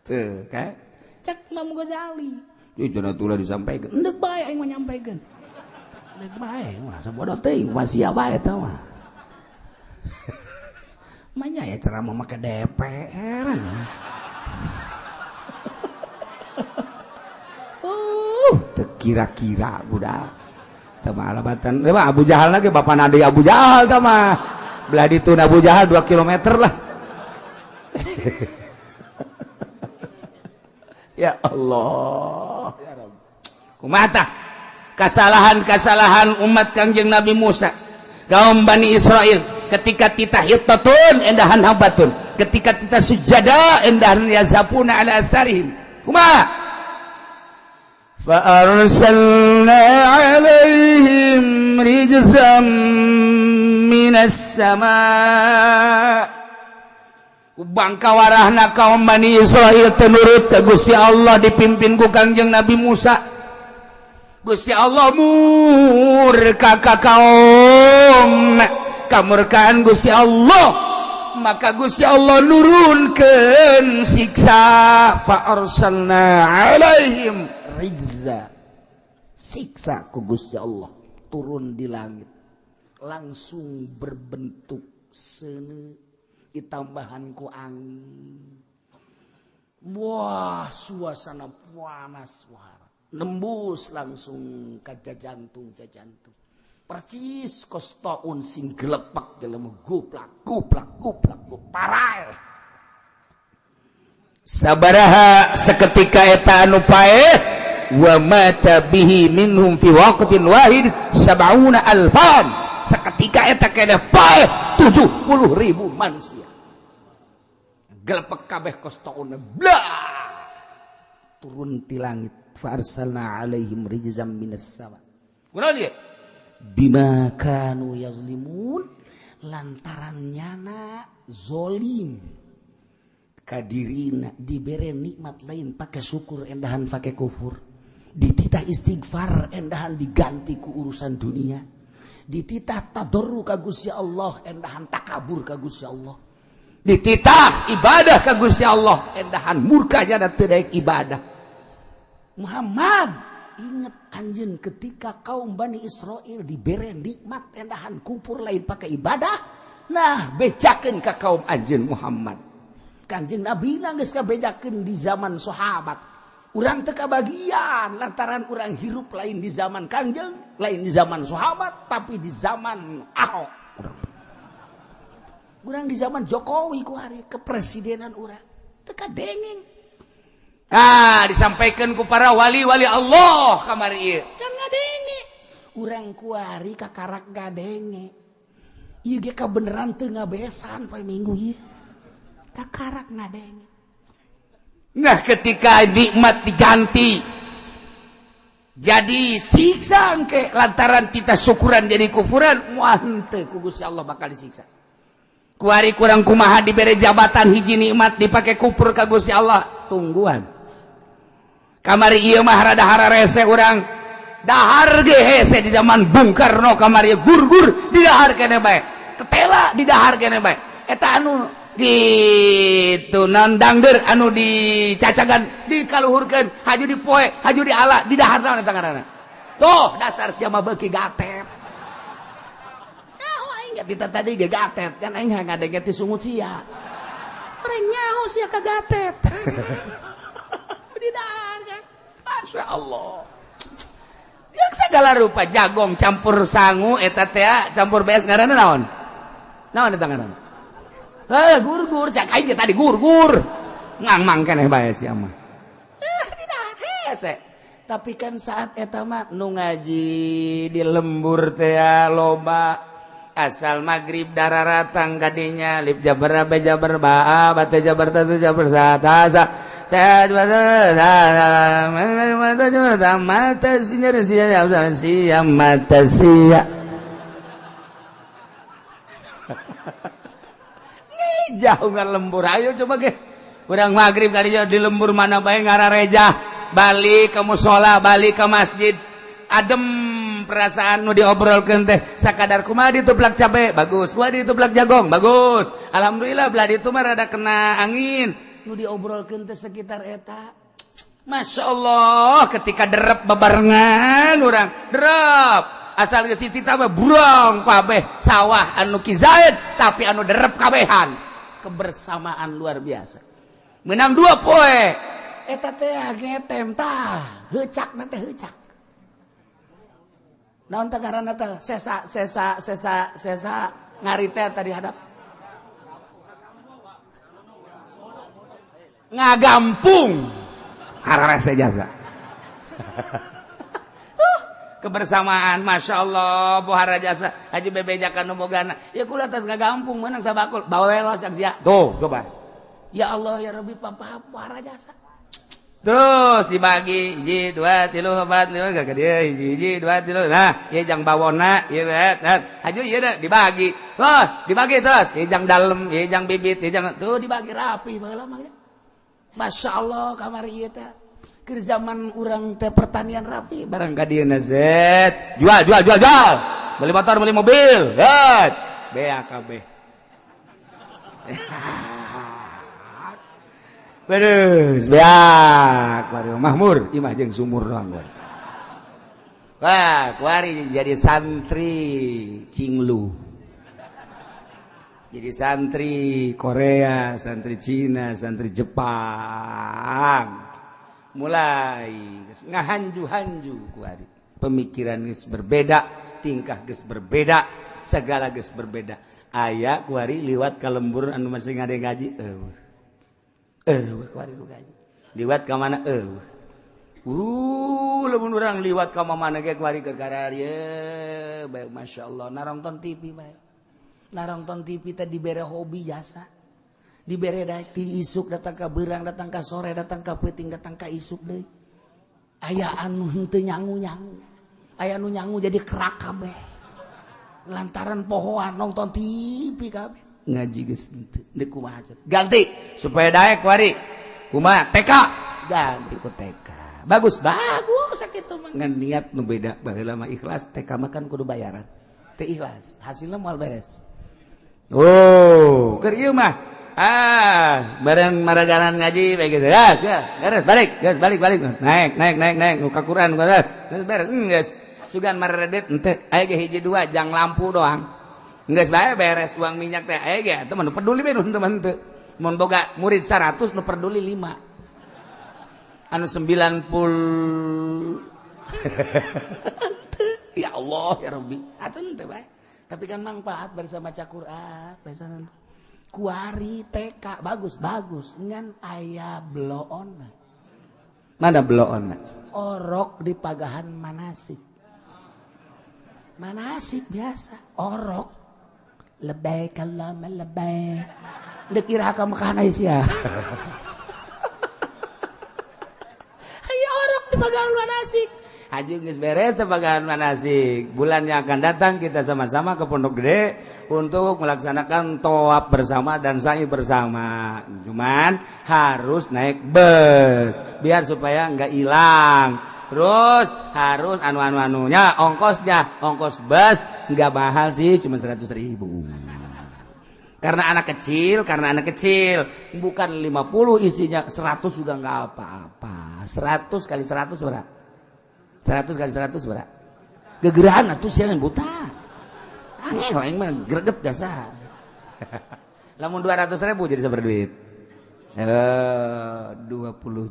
tuh kan cek Imam Ghazali ieu cenah tulah disampaikan endek bae aing mah nyampaikan endek bae mah sabodo teuing wasia bae eta mah manya ya ceramah make DPR kira-kira budak tama alabatan Abu Jahal lagi bapak nadi Abu Jahal tama belah ditun Abu Jahal 2 kilometer lah ya Allah ya Rabb Kumata kesalahan-kesalahan umat Kangjeng Nabi Musa, kaum Bani Israel, ketika tita hittatun endahan habatun, ketika tita sujada endahan yazapuna ala astarihim. Kumaha? Fa arsalna alaihim rijzam minas sama. Ubang kawarahna kaum Bani Israel tenurut ke Gusti Allah dipimpin ku Kangjeng Nabi Musa. Gusti Allah murka ka kaum, kamurkaan Gusti Allah, maka Gusti Allah nurunkeun siksa. Fa arsalna alaihim rijza, siksa ku Gusti Allah turun di langit langsung berbentuk seuneu ditambahan ku angin. Wah, suasana panas, nembus langsung ke jantung. Percis kostoun sing gelepak jelema guplak parah. Sabaraha seketika eta anu paeh wa mata bihi minhum fi waqtin wahid 70 alfan. Seketika eta keneh paeh 70.000 manusia. Gelepak kabeh kostoun blah turun ti langit. Farsalna alaihim rijzam minas sama. Kunaon ieu? Bima kanu yazlimun, lantaran nyana zolim kadirina dibere nikmat lain pakai syukur endahan pakai kufur, dititah istighfar endahan diganti ku urusan dunia, dititah tadarru ka Gusti Allah endahan takabur ka Gusti Allah, dititah ibadah ka Gusti Allah endahan murkanya da teu daek ibadah. Muhammad, ingat anjeun ketika kaum Bani Israel dibere nikmat endahan kupur lain pakai ibadah. Nah, bejakeun ka kaum anjeun Muhammad. Kanjeng Nabi geus kabejakeun di zaman sahabat. Urang teu kabagian lantaran urang hirup lain di zaman Kanjeng, lain di zaman sahabat, tapi di zaman Ahok. Urang di zaman Jokowi ku hari kepresidenan urang teu kadengeng. Disampaikan ku para wali-wali Allah kamari ieu. Can ngadenge. Urang kuari kakarak ngadenge. Ieu ge kabeneran teu ngabesan poe Minggu ieu. Kakarak ngadenge. Nah, ketika nikmat diganti jadi siksa engke lantaran kita syukuran jadi kufuran, moal henteu ku Gusti Allah bakal disiksa. Kuari kurang kumaha dibere jabatan hiji nikmat dipake kufur ka Gusti Allah, tungguan. Kamari ieu mah rada hararese urang. Dahar ge hese di zaman Bung Karno kamari gur-gur di dahar keneh bae. Ketela di dahar keneh bae. Eta anu gitu nandangder anu dicacagan dikaluhurkeun haju dipoe haju diala di dahar naon eta ngaranna. Tuh dasar sia mah beuki gatet. Nyaho aing kita tadi ge gatet kan aing ngadenge ti sungut sia. Teu nyaho sia ka gatet. Di dahar kan. Masya Allah. Yang segala rupa jagong campur sangu eta teh campur bees ngaranna naon? Naon eta ngaranna? Gur-gur cak aing tadi gur-gur. Ngangmang keneh bae sia mah. Di dahar hese. Tapi kan saat eta mah nu ngaji di lembur teh loba asal maghrib dararatang kadinya lip jabar be jabar baa bate jabar tatu jabar satasa saya mata sinyar siap mata siap jauh nggak lembur. Ayo coba ke urang maghrib kadinya di lembur mana bae ngarareja balik ke musola balik ke masjid adem perasaan nu diobrolkeun teh sakadar kumaha dituplak cabe bagus kumaha dituplak jagong bagus alhamdulillah belah ditu mah rada kena angin nu diobrolkeun teh sekitar eta. Masya Allah ketika derep bebarengan urang derep asal geus ditita mah burong kabeh sawah anu kizaid tapi anu derep kabehan kebersamaan luar biasa menang 2 poe eta teh ngetem tah heucakna teh heucak naon teh ngaranna teh sesa ngari teh tadi hadap ngagampung hararese jasa kebersamaan. Masya Allah bohara jasa Haji bebejakan numogana ya kula tas gampung menang sabakul bawa welos sia tuh coba ya Allah ya Rabbi papa bohara jasa terus dibagi 1 2 3 4 5 ka dia 1 2 3 nah ieu jang bawona ieu Haji ieu da dibagi dibagi terus ieu jang dalem ieu jang bibit ieu jang tuh dibagi rapi baheula mah Masya Allah kamari ieu teh ke zaman urang teh pertanian rapi barang ka dieu zet jual beli motor beli mobil zet bea kabeh beres beak bari mahmur imah jeung sumur doang gua wah kuari jadi santri Cinglu jadi santri Korea santri Cina santri Jepang mulai ngahanju-hanju kuari pemikiran geus berbeda tingkah geus berbeda segala geus berbeda aya kuari liwat ka lembur anu masih ngade gaji kuari gaji liwat ka mana lamun urang liwat ka mana ge kuari gara-gara ieu bae masyaallah narongton TV bae narongton TV teh dibere hobi jasa dibere ti isuk datang ka beurang datang ka sore datang ka peuting datang ka isuk deui aya anu henteu nyangu-nyangu aya anu nyangu jadi kerak kabeh lantaran pohoan nonton TV kabeh ngaji geus henteu kumaha ganti supaya daek wari kumaha TK ganti ku TK bagus sakitu mah ngan niat nu beda baheula mah ikhlas TK mah kan kudu bayaran teu ikhlas hasilna moal beres keur ieu mah bareng maraganan ngaji bae gitu. Beres balik. Naik nu kakuran beres geus. Sugan maredet henteu aya ge hiji dua jang lampu doang. Geus bae beres uang minyak teh aya ge teu nu peduli we nu henteu. Mun boga murid 100 nu peduli 5. Anu 90 ya Allah ya Rabbi. Atuh henteu bae. Tapi kan manfaat bersama maca Quran, biasa nanti. Kuari TK bagus ngan aya bloon mana bloon orok di pagahan manasik biasa orok lebay kalau melebay dikira ka makahan Aisyah aya orok di pagahan manasik Haji geus beres teh pagahan manasik bulan yang akan datang kita sama-sama ke Pondok Gede untuk melaksanakan tawaf bersama dan sa'i bersama. Cuman harus naik bus biar supaya enggak hilang. Terus harus anu-anunya ongkos bus enggak mahal sih cuma 100.000. Karena anak kecil bukan 50 isinya 100 sudah enggak apa-apa. 100 kali 100 berapa? 100 kali 100 berapa? Gegerahan atuh siang buta. Aneh lain mah greget jasa. Lamun 200.000 jadi sabar duit. 20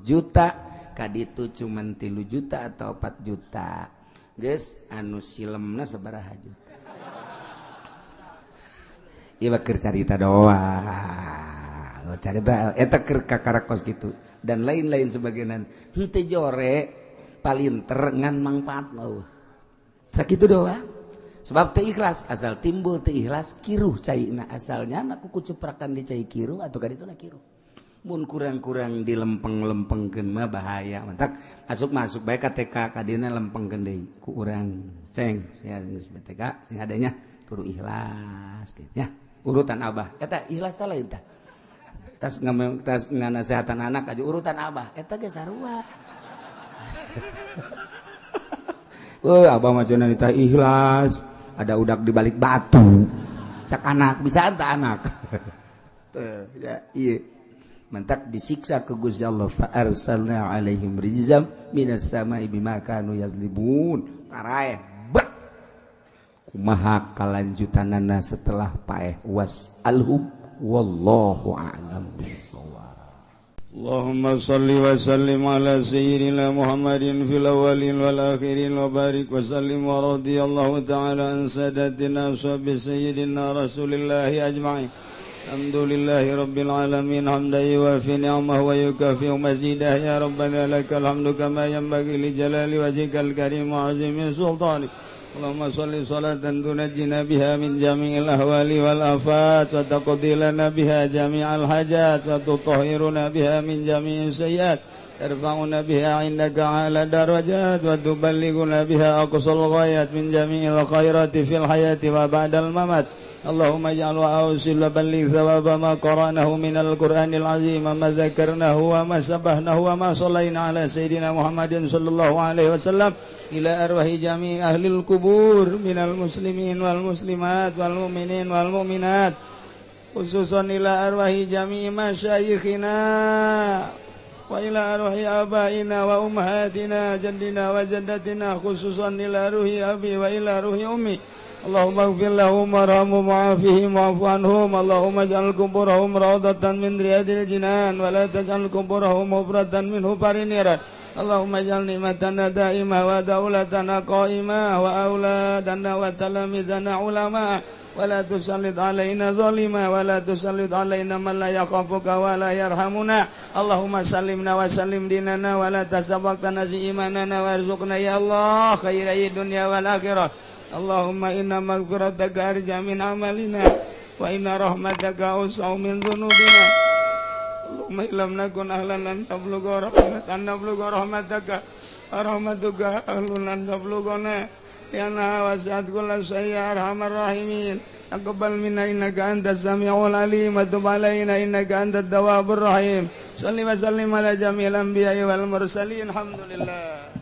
juta kaditu cuman 3 juta atau 4 juta. Geus anu silemna sabaraha juta. Ieu mah keur carita doang. Carita eta keur kakarakos kitu dan lain-lain sebagainan. Henteu jore palinter ngan mangpaat mah. Sakitu doang. Sebab teu ikhlas asal timbul teu ikhlas kiruh caina asalnya na kuku ceprakan di cai kiruh atau kadituna kiruh. Mun kurang-kurang dilempeng-lempengkeun mah bahaya. Mantak masuk bae ka TK kadina lempengkeun deui ku urang. Ceng sia geus TK sing adanya kudu ikhlas gitu ya. Urutan abah eta ikhlas teh lain tah. Tas nganasehatan anak aja urutan abah eta ge sarua. Abah mah cenah teh ikhlas. Ada udak di balik batu. Cak anak bisa anta anak. Tuh ya iya. Mantak disiksa ke Gusti Allah fa arsalna alaihim rizam minas sama'i bima kanu yazlibun. Parae bet. Kumaha kalanjutanana setelah paeh was'alhum wallahu a'lam bissawab. Allahumma salli wa sallim ala sayyidina Muhammadin fil awwalin wal akhirin wa barik wa sallim wa radiyallahu ta'ala an sadatina ashabi sayyidina Rasulillah ajma'in Alhamdulillahi rabbil alamin hamdan yuwafi ni'amahu wa yukafi'u mazidah ya rabbana lakal hamdu kama yanbaghi li jalali wajhikal karim wa 'azimi sultanik. Allahumma shalli salatan tunajjina biha min jami'il ahwali wal afat wa taqdi lana biha jami'al hajat wa tutahhiruna biha min jami'is sayyiat tarfa'una biha 'indaka 'ala darajat wa tuballighuna biha aqsal ghayat min jami'il khairati fil hayati wa ba'dal mamat. Allahumma ij'al wa awsil wa balligh thawaba ma qara'nahu minal qur'anil azim wa ma dzakarnahu wa ma sabahnahu wa ma shallaina ala sayyidina Muhammadin sallallahu alaihi wasallam ila arwahi jami' ahlil kubur minal muslimin wal muslimat wal mu'minin wal mu'minat khususan ila arwahi jami' masyayikhina wa ila arwahi abaina wa ummahatina jaddina wa jaddatina khususan ila ruhi abi wa ila ruhi ummi. Allahumma ighfir lahum warhamhum wa'afihim wa'fu anhum. Allahumma ij'al quburahum rawdatan min riyadil jinan wa la taj'al quburahum hufratan min hufarin niran. Allahumma ij'al ni'matana da'imah wa daulatana qa'imah wa auladana wa talamidana ulama wa la tusallit alaina zalima wa la tusallit alaina man la yakhafuka wa la yarhamuna. Allahumma sallimna wa sallim dinana wa la tasabaqtana zi imanana warzuqna ya Allah khairai dunya wal akhirah. Allahumma inna maghfirataka arja min amalina wa inna rahmataka awsa'u min dhunubina. Allahumma illam nakun ahlan lan tablugha rahmatan nablugha rahmataka rahmatuka ahlun lan tablughana ya na wasi'at kulla shay'in arhamar rahimin. Taqabbal minna innaka antas sami'ul alim wa tub alaina innaka antat tawwabur rahim. Shalli wa sallim ala jamil anbiya'i wal mursalin. Alhamdulillah.